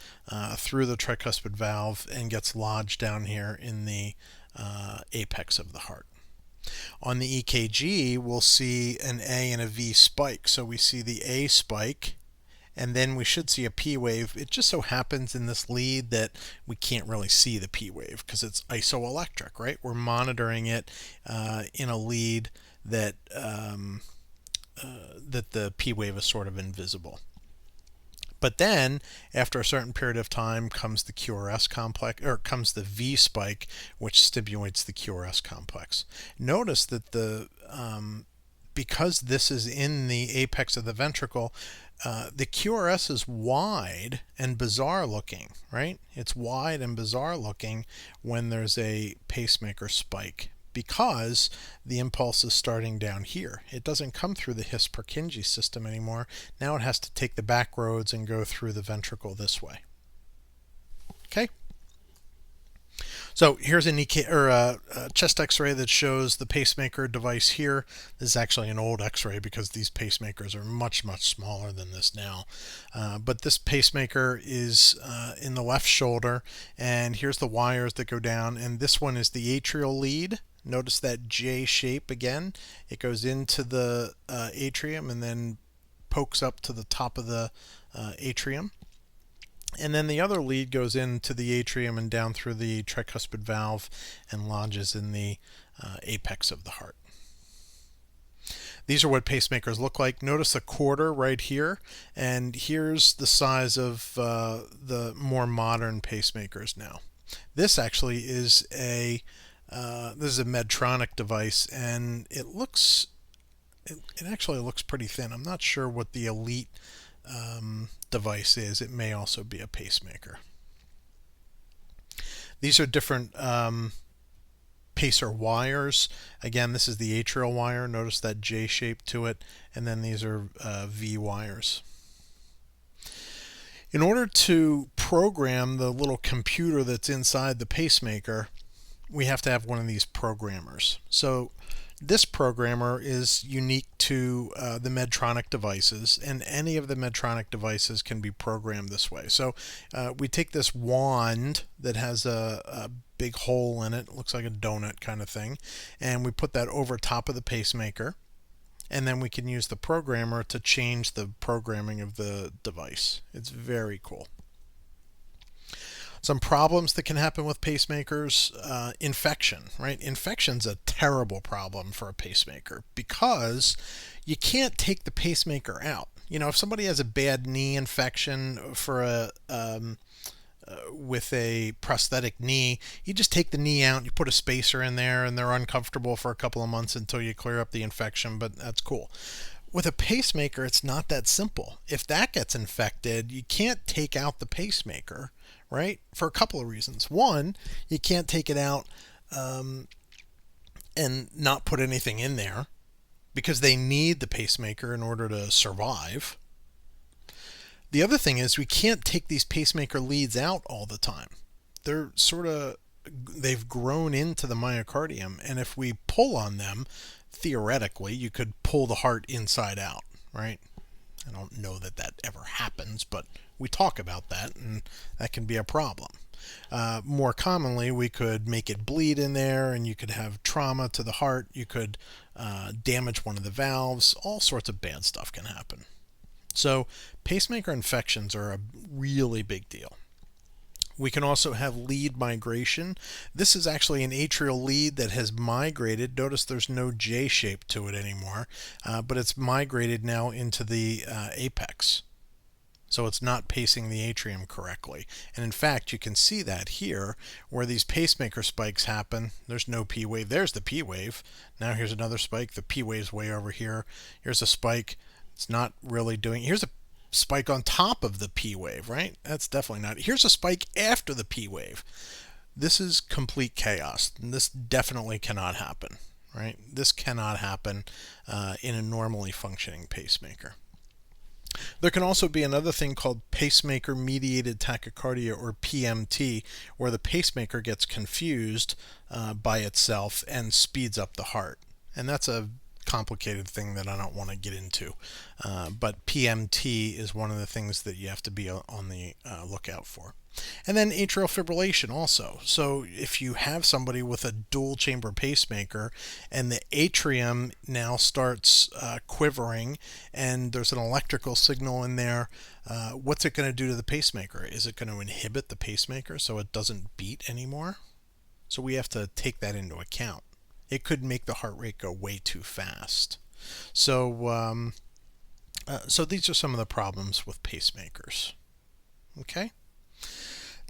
through the tricuspid valve and gets lodged down here in the apex of the heart. On the EKG, we'll see an A and a V spike. So we see the A spike, and then we should see a P wave. It just so happens in this lead that we can't really see the P wave because it's isoelectric, right? We're monitoring it in a lead that that the P wave is sort of invisible. But then, after a certain period of time, comes the QRS complex, or comes the V spike, which stimulates the QRS complex. Notice that because this is in the apex of the ventricle, the QRS is wide and bizarre looking, right? It's wide and bizarre looking when there's a pacemaker spike, because the impulse is starting down here. It doesn't come through the His-Purkinje system anymore. Now it has to take the back roads and go through the ventricle this way. Okay? So here's a chest x-ray that shows the pacemaker device here. This is actually an old x-ray because these pacemakers are much, much smaller than this now. But this pacemaker is in the left shoulder, and here's the wires that go down, and this one is the atrial lead. Notice that J shape again. It goes into the atrium and then pokes up to the top of the atrium. And then the other lead goes into the atrium and down through the tricuspid valve and lodges in the apex of the heart. These are what pacemakers look like. Notice a quarter right here, and here's the size of the more modern pacemakers now. This actually is a Medtronic device, and it actually looks pretty thin. I'm not sure what the Elite device is. It may also be a pacemaker. These are different pacer wires. Again, this is the atrial wire. Notice that J shape to it, and then these are V wires. In order to program the little computer that's inside the pacemaker, we have to have one of these programmers. So this programmer is unique to the Medtronic devices, and any of the Medtronic devices can be programmed this way. So we take this wand that has a big hole in it, looks like a donut kind of thing, and we put that over top of the pacemaker, and then we can use the programmer to change the programming of the device. It's very cool. Some problems that can happen with pacemakers, infection, right? Infection's a terrible problem for a pacemaker because you can't take the pacemaker out. You know, if somebody has a bad knee infection with a prosthetic knee, you just take the knee out, you put a spacer in there, and they're uncomfortable for a couple of months until you clear up the infection, but that's cool. with a pacemaker, it's not that simple. If that gets infected, you can't take out the pacemaker, right? For a couple of reasons. One, you can't take it out and not put anything in there because they need the pacemaker in order to survive. The other thing is we can't take these pacemaker leads out all the time. They've grown into the myocardium, and if we pull on them, theoretically, you could pull the heart inside out, right? I don't know that that ever happens, but we talk about that, and that can be a problem. More commonly, we could make it bleed in there, and you could have trauma to the heart. You could damage one of the valves. All sorts of bad stuff can happen. So pacemaker infections are a really big deal. We can also have lead migration. This is actually an atrial lead that has migrated. Notice there's no J shape to it anymore, but it's migrated now into the apex. So it's not pacing the atrium correctly. And in fact, you can see that here where these pacemaker spikes happen. There's no P wave. There's the P wave. Now here's another spike. The P wave's way over here. Here's a spike. It's not really doing. Here's a spike on top of the P wave, right? That's definitely not. Here's a spike after the P wave. This is complete chaos. This definitely cannot happen, right? This cannot happen in a normally functioning pacemaker. There can also be another thing called pacemaker mediated tachycardia, or PMT, where the pacemaker gets confused by itself and speeds up the heart. And that's a complicated thing that I don't want to get into. But PMT is one of the things that you have to be on the lookout for. And then atrial fibrillation also. So if you have somebody with a dual chamber pacemaker and the atrium now starts quivering and there's an electrical signal in there, what's it going to do to the pacemaker? Is it going to inhibit the pacemaker so it doesn't beat anymore? So we have to take that into account. It could make the heart rate go way too fast. So these are some of the problems with pacemakers. Okay.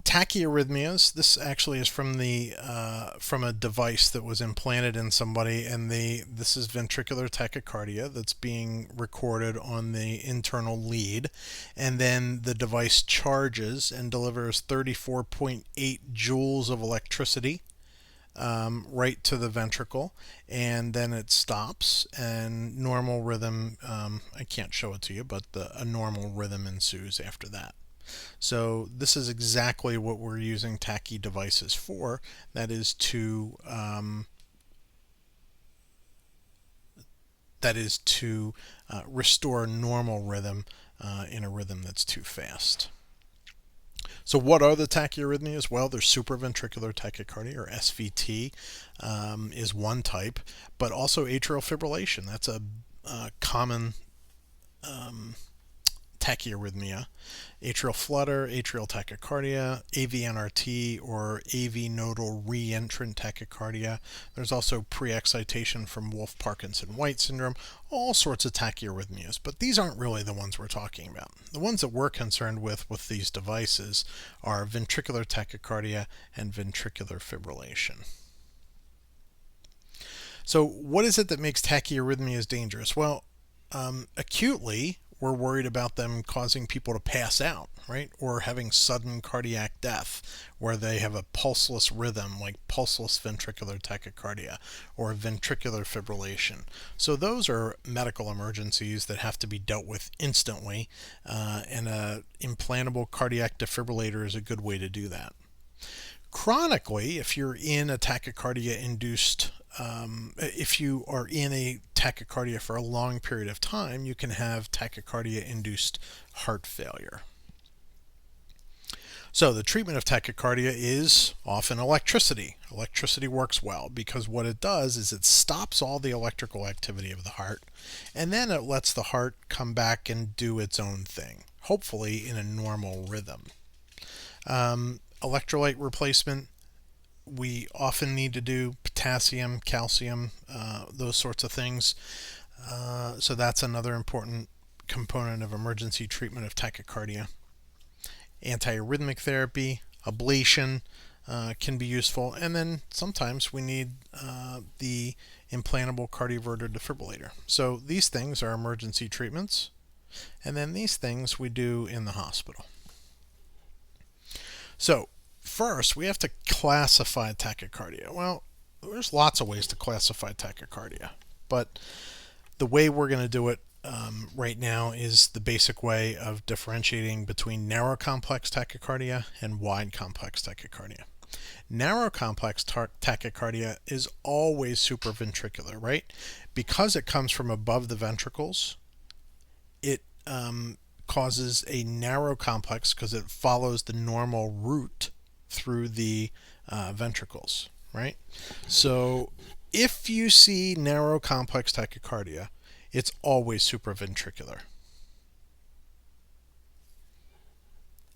Tachyarrhythmias. This actually is from a device that was implanted in somebody, and this is ventricular tachycardia that's being recorded on the internal lead, and then the device charges and delivers 34.8 joules of electricity right to the ventricle, and then it stops, and normal rhythm. I can't show it to you, but a normal rhythm ensues after that. So this is exactly what we're using tachy devices for. That is to restore normal rhythm in a rhythm that's too fast. So what are the tachyarrhythmias? Well, there's supraventricular tachycardia, or SVT, is one type, but also atrial fibrillation. That's a common tachyarrhythmia. Atrial flutter, atrial tachycardia, AV-NRT, or AV nodal reentrant tachycardia. There's also pre-excitation from Wolff-Parkinson-White syndrome, all sorts of tachyarrhythmias, but these aren't really the ones we're talking about. The ones that we're concerned with these devices are ventricular tachycardia and ventricular fibrillation. So what is it that makes tachyarrhythmias dangerous? Well, acutely, we're worried about them causing people to pass out, right? Or having sudden cardiac death where they have a pulseless rhythm, like pulseless ventricular tachycardia or ventricular fibrillation. So those are medical emergencies that have to be dealt with instantly, and an implantable cardiac defibrillator is a good way to do that. Chronically, if you're in a tachycardia-induced if you are in a tachycardia for a long period of time, you can have tachycardia-induced heart failure. So the treatment of tachycardia is often electricity. Electricity works well because what it does is it stops all the electrical activity of the heart, and then it lets the heart come back and do its own thing, hopefully in a normal rhythm. Electrolyte replacement, we often need to do potassium, calcium, those sorts of things. So that's another important component of emergency treatment of tachycardia. Antiarrhythmic therapy, ablation, can be useful, and then sometimes we need the implantable cardioverter defibrillator. So these things are emergency treatments, and then these things we do in the hospital. So first, we have to classify tachycardia. Well, there's lots of ways to classify tachycardia, but the way we're going to do it right now is the basic way of differentiating between narrow complex tachycardia and wide complex tachycardia. Narrow complex tachycardia is always supraventricular, right? Because it comes from above the ventricles, it causes a narrow complex because it follows the normal route through the ventricles, right? So if you see narrow complex tachycardia, it's always supraventricular.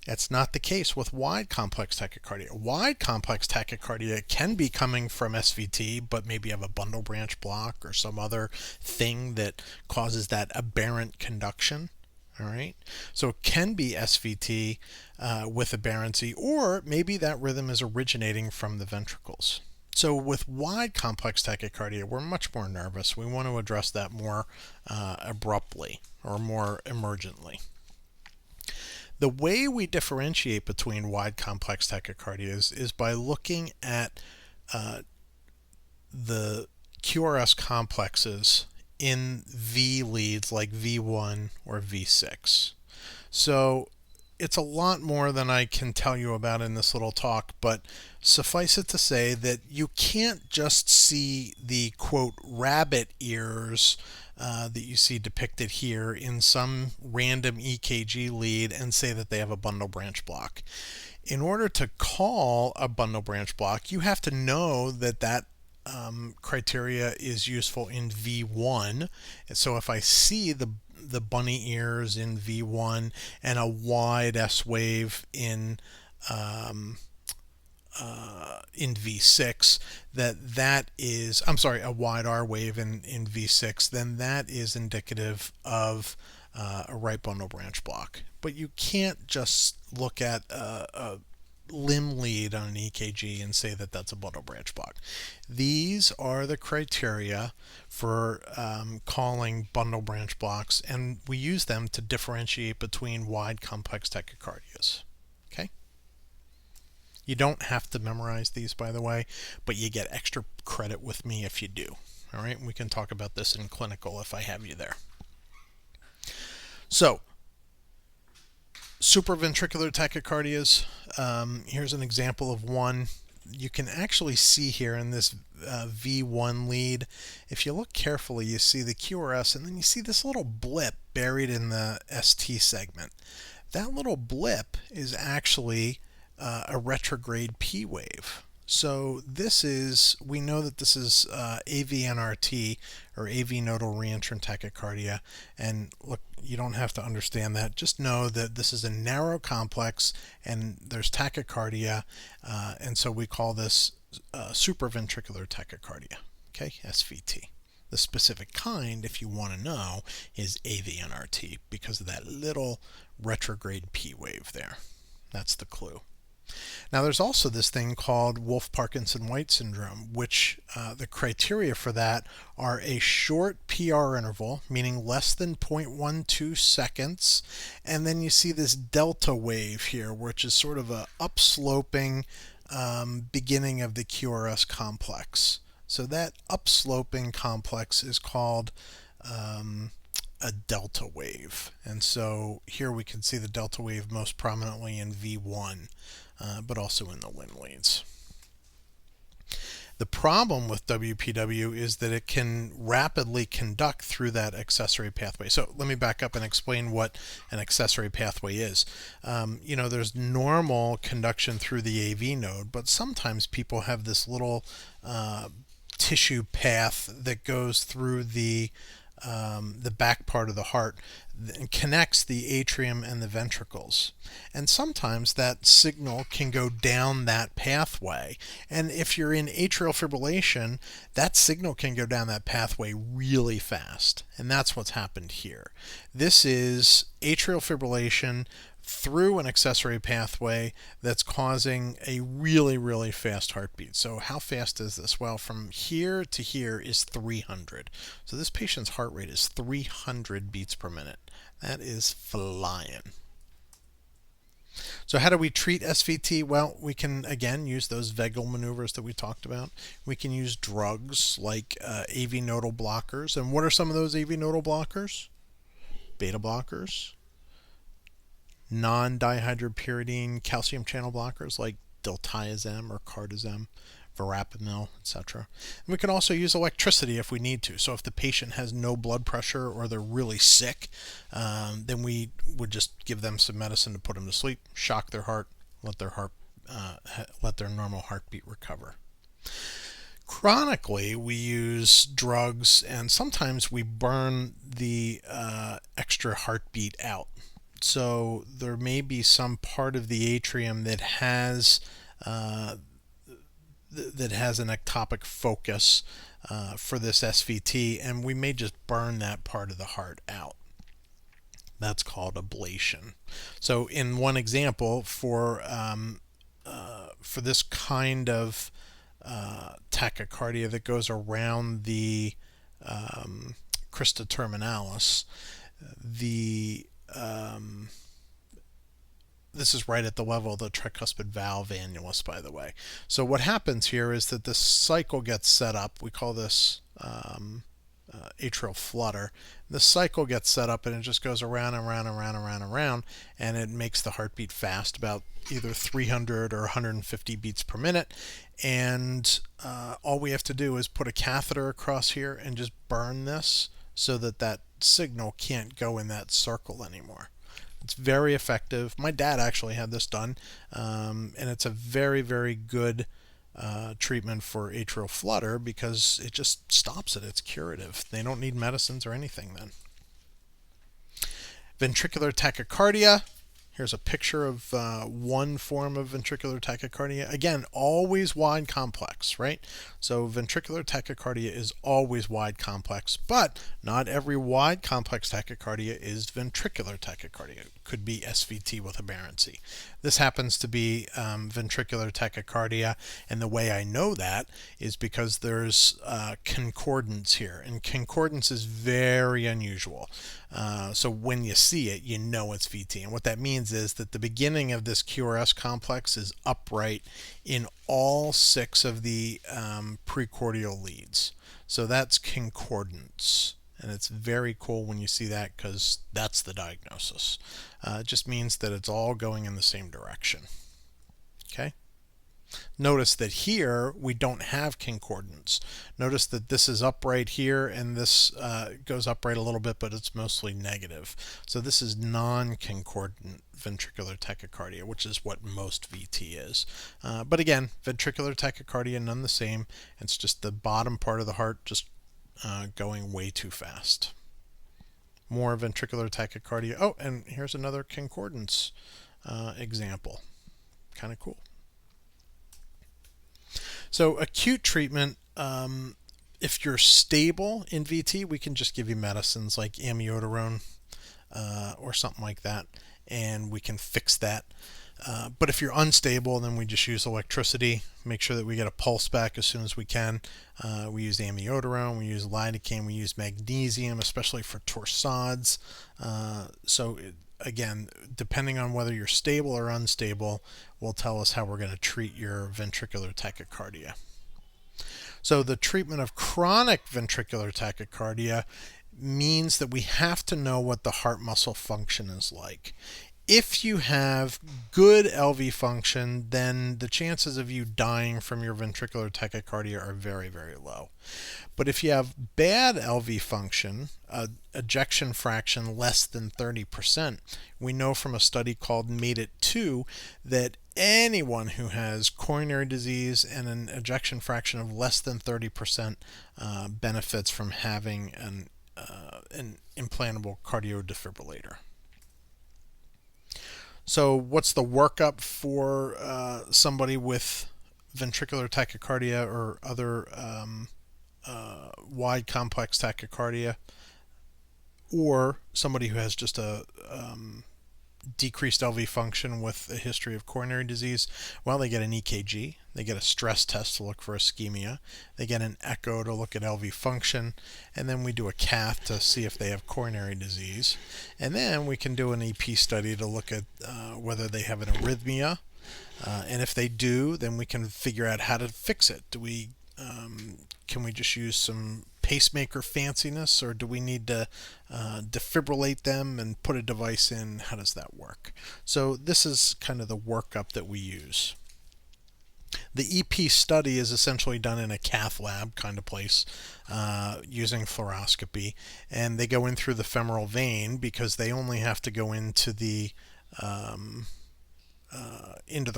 That's not the case with wide complex tachycardia. Wide complex tachycardia can be coming from SVT, but maybe you have a bundle branch block or some other thing that causes that aberrant conduction. All right, so it can be SVT with aberrancy, or maybe that rhythm is originating from the ventricles. So with wide complex tachycardia, we're much more nervous. We want to address that more abruptly or more emergently. The way we differentiate between wide complex tachycardias is by looking at the QRS complexes in V leads like V1 or V6. So it's a lot more than I can tell you about in this little talk, but suffice it to say that you can't just see the quote rabbit ears that you see depicted here in some random EKG lead and say that they have a bundle branch block. In order to call a bundle branch block, you have to know that that criteria is useful in V1. And so if I see the bunny ears in V1 and a wide S wave in V6, that is, I'm sorry, a wide R wave in V6, then that is indicative of a right bundle branch block. But you can't just look at a limb lead on an EKG and say that that's a bundle branch block. These are the criteria for calling bundle branch blocks, and we use them to differentiate between wide complex tachycardias. Okay? You don't have to memorize these, by the way, but you get extra credit with me if you do. All right? We can talk about this in clinical if I have you there. So, supraventricular tachycardias. Here's an example of one. You can actually see here in this V1 lead, if you look carefully, you see the QRS, and then you see this little blip buried in the ST segment. That little blip is actually a retrograde P wave. So this is, we know that this is AVNRT, or AV nodal reentrant tachycardia, and look, you don't have to understand that. Just know that this is a narrow complex and there's tachycardia, and so we call this supraventricular tachycardia, okay, SVT. The specific kind, if you want to know, is AVNRT because of that little retrograde P wave there. That's the clue. Now there's also this thing called Wolff-Parkinson-White syndrome, which the criteria for that are a short PR interval, meaning less than 0.12 seconds, and then you see this delta wave here, which is sort of a upsloping beginning of the QRS complex. So that upsloping complex is called a delta wave, and so here we can see the delta wave most prominently in V1. But also in the limb leads. The problem with WPW is that it can rapidly conduct through that accessory pathway. So let me back up and explain what an accessory pathway is. There's normal conduction through the AV node, but sometimes people have this little tissue path that goes through the back part of the heart and connects the atrium and the ventricles. And sometimes that signal can go down that pathway. And if you're in atrial fibrillation, that signal can go down that pathway really fast. And that's what's happened here. This is atrial fibrillation through an accessory pathway that's causing a really, really fast heartbeat. So how fast is this? Well, from here to here is 300. So this patient's heart rate is 300 beats per minute. That is flying. So how do we treat SVT? Well, we can, again, use those vagal maneuvers that we talked about. We can use drugs like AV nodal blockers. And what are some of those AV nodal blockers? Beta blockers, non-dihydropyridine calcium channel blockers like Diltiazem or Cardizem, Verapamil, etc. And we can also use electricity if we need to. So if the patient has no blood pressure or they're really sick, then we would just give them some medicine to put them to sleep, shock their heart, let their normal heartbeat recover. Chronically, we use drugs, and sometimes we burn the extra heartbeat out. So there may be some part of the atrium that has an ectopic focus for this SVT, and we may just burn that part of the heart out. That's called ablation. So in one example, for this kind of tachycardia that goes around the crista terminalis, this is right at the level of the tricuspid valve annulus, by the way. So what happens here is that this cycle gets set up. We call this atrial flutter. The cycle gets set up and it just goes around and around and around and around and around, and it makes the heartbeat fast, about either 300 or 150 beats per minute. And all we have to do is put a catheter across here and just burn this so that that signal can't go in that circle anymore. It's very effective. My dad actually had this done, and it's a very, very good treatment for atrial flutter because it just stops it. It's curative. They don't need medicines or anything then. Ventricular tachycardia. Here's a picture of one form of ventricular tachycardia. Again, always wide complex, right? So ventricular tachycardia is always wide complex, but not every wide complex tachycardia is ventricular tachycardia. It could be SVT with aberrancy. This happens to be ventricular tachycardia, and the way I know that is because there's concordance here, and concordance is very unusual. So when you see it, you know it's VT. And what that means is that the beginning of this QRS complex is upright in all 6 of the precordial leads. So that's concordance. And it's very cool when you see that because that's the diagnosis. It just means that it's all going in the same direction. Okay? Notice that here we don't have concordance. Notice that this is upright here and this goes upright a little bit, but it's mostly negative. So this is non-concordant ventricular tachycardia, which is what most VT is. But again, ventricular tachycardia, none the same. It's just the bottom part of the heart just going way too fast. More ventricular tachycardia. Oh, and here's another concordance example. Kind of cool. So acute treatment, if you're stable in VT, we can just give you medicines like amiodarone or something like that, and we can fix that. But if you're unstable, then we just use electricity. Make sure that we get a pulse back as soon as we can. We use amiodarone, we use lidocaine, we use magnesium, especially for torsades. Again, depending on whether you're stable or unstable, will tell us how we're going to treat your ventricular tachycardia. So the treatment of chronic ventricular tachycardia means that we have to know what the heart muscle function is like. If you have good LV function, then the chances of you dying from your ventricular tachycardia are very, very low. But if you have bad LV function, ejection fraction less than 30%, we know from a study called Mobitz II that anyone who has coronary disease and an ejection fraction of less than 30% benefits from having an implantable cardiodefibrillator. So what's the workup for somebody with ventricular tachycardia or other wide complex tachycardia, or somebody who has just a decreased LV function with a history of coronary disease? Well, they get an EKG, they get a stress test to look for ischemia, they get an echo to look at LV function, and then we do a cath to see if they have coronary disease. And then we can do an EP study to look at whether they have an arrhythmia, and if they do, then we can figure out how to fix it. Can we just use some pacemaker fanciness, or do we need to defibrillate them and put a device in? How does that work? So this is kind of the workup that we use. The EP study is essentially done in a cath lab kind of place using fluoroscopy, and they go in through the femoral vein because they only have to go into the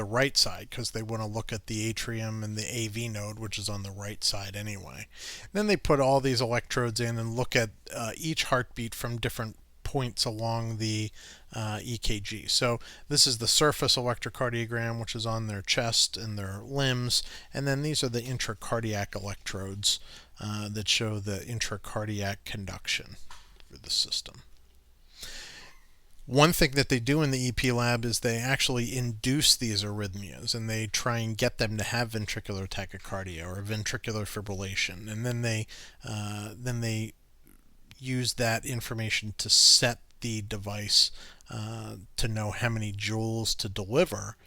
right side because they want to look at the atrium and the AV node, which is on the right side anyway. Then they put all these electrodes in and look at each heartbeat from different points along the EKG. So this is the surface electrocardiogram, which is on their chest and their limbs, and then these are the intracardiac electrodes that show the intracardiac conduction through the system. One thing that they do in the EP lab is they actually induce these arrhythmias, and they try and get them to have ventricular tachycardia or ventricular fibrillation, and then they use that information to set the device to know how many joules to deliver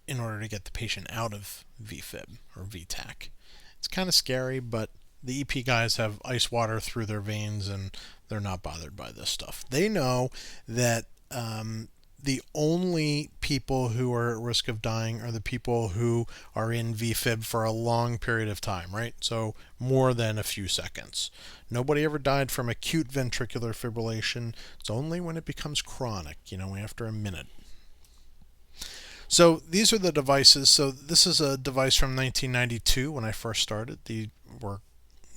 in order to get the patient out of VFib or VTAC. It's kind of scary, but the EP guys have ice water through their veins and they're not bothered by this stuff. They know that the only people who are at risk of dying are the people who are in VFib for a long period of time, right? So more than a few seconds. Nobody ever died from acute ventricular fibrillation. It's only when it becomes chronic, after a minute. So these are the devices. So this is a device from 1992 when I first started.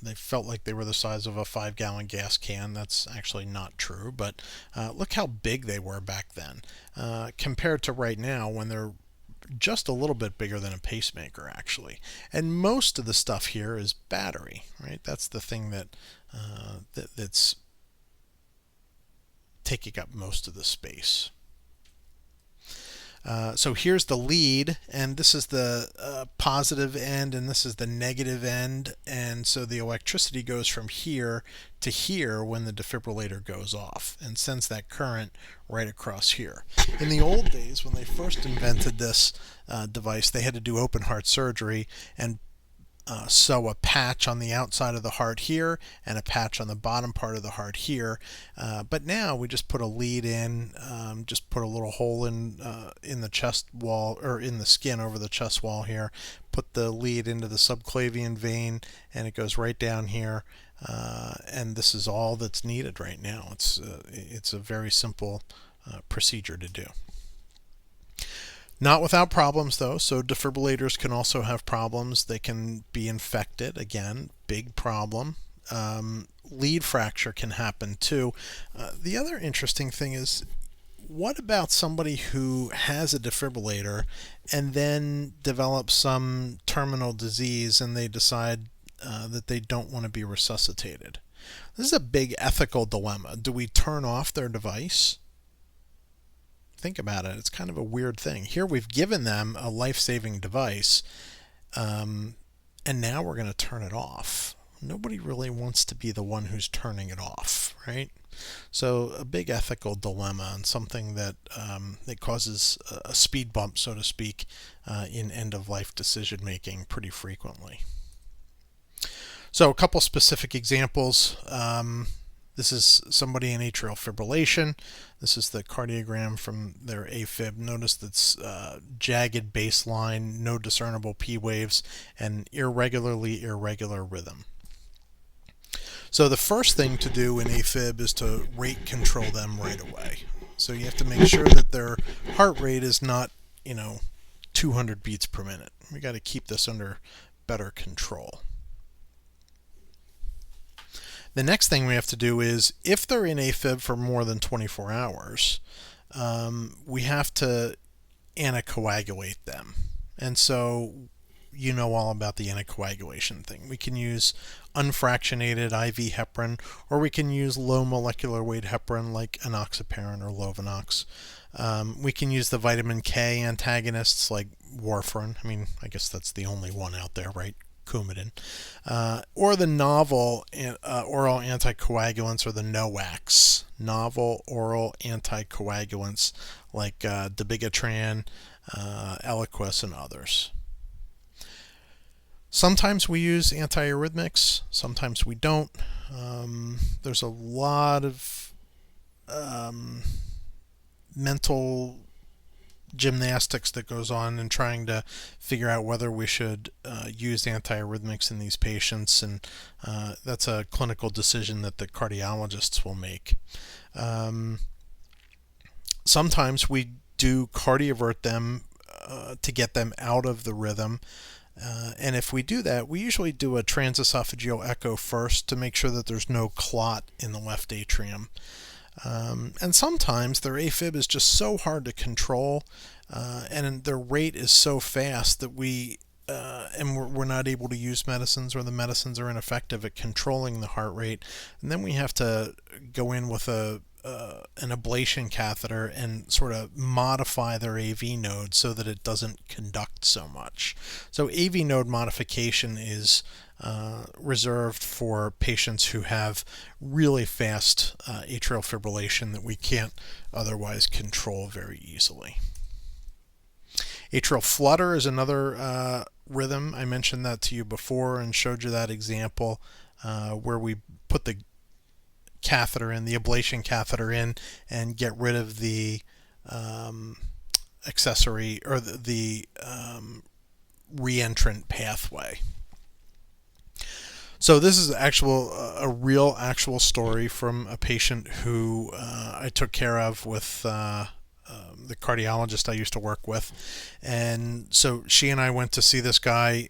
They felt like they were the size of a 5-gallon gas can. That's actually not true, but look how big they were back then compared to right now when they're just a little bit bigger than a pacemaker actually. And most of the stuff here is battery, right? That's the thing that's taking up most of the space. So here's the lead, and this is the positive end, and this is the negative end, and so the electricity goes from here to here when the defibrillator goes off and sends that current right across here. In the old days, when they first invented this device, they had to do open heart surgery and sew a patch on the outside of the heart here and a patch on the bottom part of the heart here, but now we just put a lead in, just put a little hole in the chest wall, or in the skin over the chest wall here, put the lead into the subclavian vein, and it goes right down here, and this is all that's needed right now. It's a very simple procedure to do. Not without problems though, so defibrillators can also have problems. They can be infected, again, big problem. Lead fracture can happen too. The other interesting thing is, what about somebody who has a defibrillator and then develops some terminal disease and they decide that they don't want to be resuscitated? This is a big ethical dilemma. Do we turn off their device? Think about it. It's kind of a weird thing. Here we've given them a life-saving device, and now we're going to turn it off. Nobody really wants to be the one who's turning it off, right? So a big ethical dilemma, and something that causes a speed bump, so to speak, in end-of-life decision-making pretty frequently. So a couple specific examples. This is somebody in atrial fibrillation. This is the cardiogram from their AFib. Notice that's jagged baseline, no discernible P waves, and irregularly irregular rhythm. So the first thing to do in AFib is to rate control them right away. So you have to make sure that their heart rate is not, 200 beats per minute. We got to keep this under better control. The next thing we have to do is, if they're in AFib for more than 24 hours, we have to anticoagulate them. And so you know all about the anticoagulation thing. We can use unfractionated IV heparin, or we can use low molecular weight heparin like enoxaparin or Lovenox. We can use the vitamin K antagonists like warfarin. I mean, I guess that's the only one out there, right? Coumadin. Or the novel oral anticoagulants, or the NOACs. Novel oral anticoagulants like dabigatran, Eliquis, and others. Sometimes we use antiarrhythmics, sometimes we don't. There's a lot of mental gymnastics that goes on in trying to figure out whether we should use antiarrhythmics in these patients, and that's a clinical decision that the cardiologists will make. Sometimes we do cardiovert them to get them out of the rhythm. And if we do that, we usually do a transesophageal echo first to make sure that there's no clot in the left atrium. And sometimes their AFib is just so hard to control, and their rate is so fast that we're not able to use medicines, or the medicines are ineffective at controlling the heart rate. And then we have to go in with an ablation catheter and sort of modify their AV node so that it doesn't conduct so much. So AV node modification is reserved for patients who have really fast atrial fibrillation that we can't otherwise control very easily. Atrial flutter is another rhythm. I mentioned that to you before and showed you that example where we put the catheter in, the ablation catheter in, and get rid of the accessory, or the reentrant pathway. So this is a real story from a patient who I took care of with the cardiologist I used to work with. And so she and I went to see this guy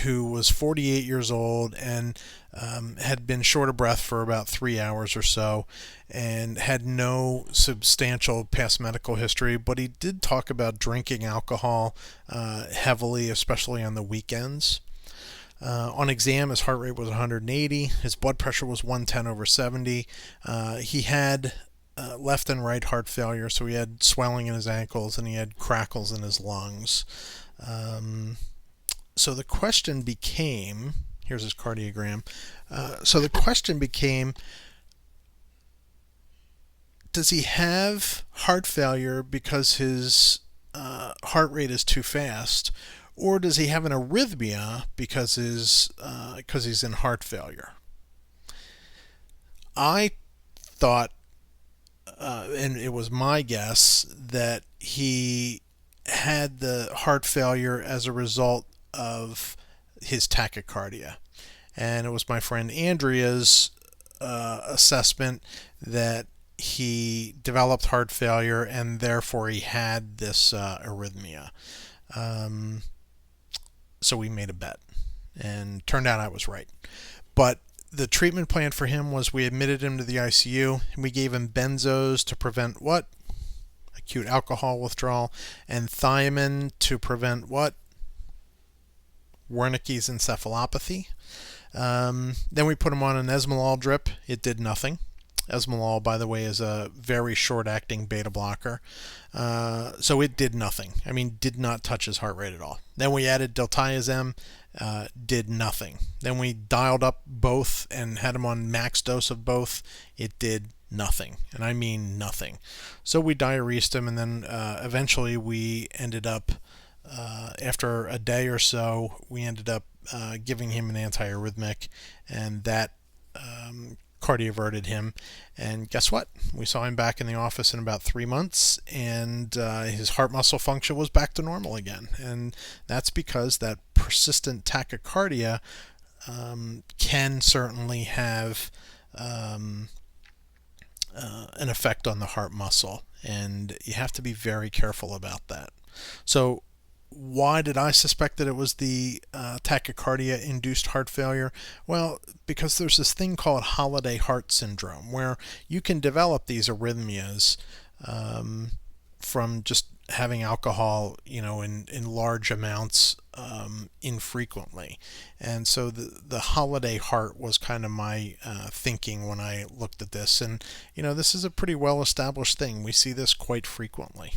who was 48 years old and had been short of breath for about 3 hours or so, and had no substantial past medical history, but he did talk about drinking alcohol heavily, especially on the weekends. On exam, his heart rate was 180. His blood pressure was 110/70. He had left and right heart failure, so he had swelling in his ankles and he had crackles in his lungs. So the question became, here's his cardiogram. So the question became, does he have heart failure because his heart rate is too fast, or does he have an arrhythmia because he's in heart failure? I thought, and it was my guess, that he had the heart failure as a result of his tachycardia. And it was my friend Andrea's assessment that he developed heart failure and therefore he had this arrhythmia. So we made a bet, and turned out I was right. But the treatment plan for him was, we admitted him to the ICU and we gave him benzos to prevent what? Acute alcohol withdrawal, and thiamine to prevent what? Wernicke's encephalopathy. Then we put him on an esmolol drip. It did nothing. Esmolol, by the way, is a very short-acting beta blocker. So it did nothing. I mean, did not touch his heart rate at all. Then we added Diltiazem, did nothing. Then we dialed up both and had him on max dose of both. It did nothing. And I mean nothing. So we diuresed him, and then eventually we ended up, after a day or so, we ended up giving him an antiarrhythmic, and that cardioverted him. And guess what? We saw him back in the office in about 3 months, and his heart muscle function was back to normal again. And that's because that persistent tachycardia can certainly have an effect on the heart muscle, and you have to be very careful about that. So why did I suspect that it was the tachycardia-induced heart failure? Well, because there's this thing called holiday heart syndrome, where you can develop these arrhythmias from just having alcohol, in large amounts infrequently. And so the holiday heart was kind of my thinking when I looked at this. And, this is a pretty well established thing. We see this quite frequently.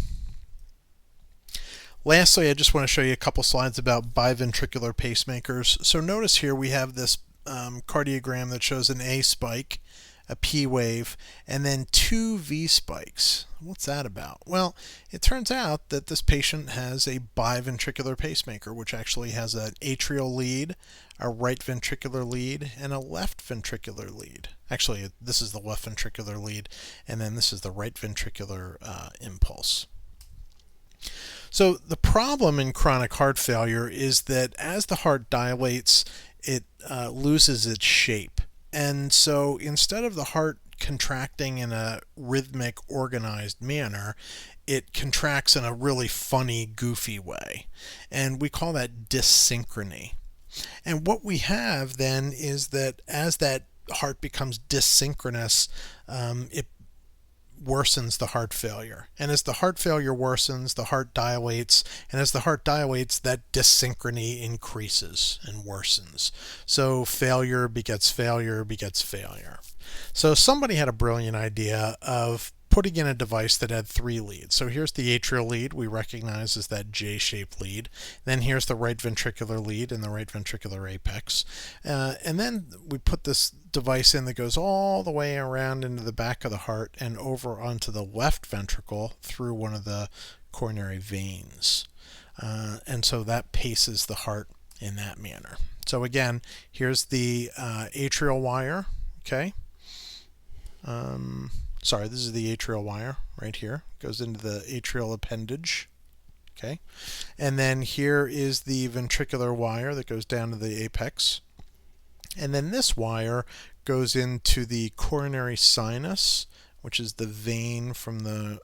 Lastly, I just want to show you a couple slides about biventricular pacemakers. So notice here we have this cardiogram that shows an A spike, a P wave, and then two V spikes. What's that about? Well, it turns out that this patient has a biventricular pacemaker, which actually has an atrial lead, a right ventricular lead, and a left ventricular lead. Actually, this is the left ventricular lead, and then this is the right ventricular impulse. So the problem in chronic heart failure is that as the heart dilates, it loses its shape. And so instead of the heart contracting in a rhythmic, organized manner, it contracts in a really funny, goofy way. And we call that dyssynchrony. And what we have then is that as that heart becomes dysynchronous, it worsens the heart failure. And as the heart failure worsens, the heart dilates, and as the heart dilates, that dyssynchrony increases and worsens. So failure begets failure begets failure. So somebody had a brilliant idea of putting in a device that had three leads. So here's the atrial lead, we recognize as that J-shaped lead. Then here's the right ventricular lead and the right ventricular apex. And then we put this device in that goes all the way around into the back of the heart and over onto the left ventricle through one of the coronary veins. And so that paces the heart in that manner. So again, here's the atrial wire, okay? Sorry, this is the atrial wire right here. Goes into the atrial appendage. Okay. And then here is the ventricular wire that goes down to the apex. And then this wire goes into the coronary sinus, which is the vein from the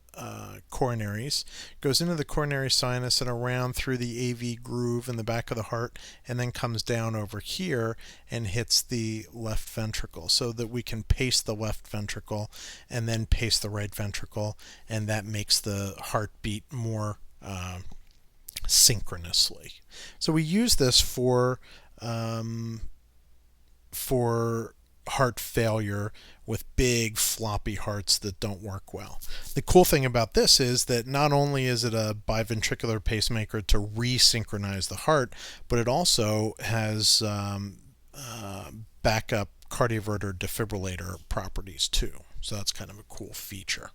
coronaries, goes into the coronary sinus and around through the AV groove in the back of the heart, and then comes down over here and hits the left ventricle, so that we can pace the left ventricle and then pace the right ventricle, and that makes the heart beat more synchronously. So we use this for heart failure with big floppy hearts that don't work well. The cool thing about this is that not only is it a biventricular pacemaker to resynchronize the heart, but it also has backup cardioverter defibrillator properties too. So that's kind of a cool feature.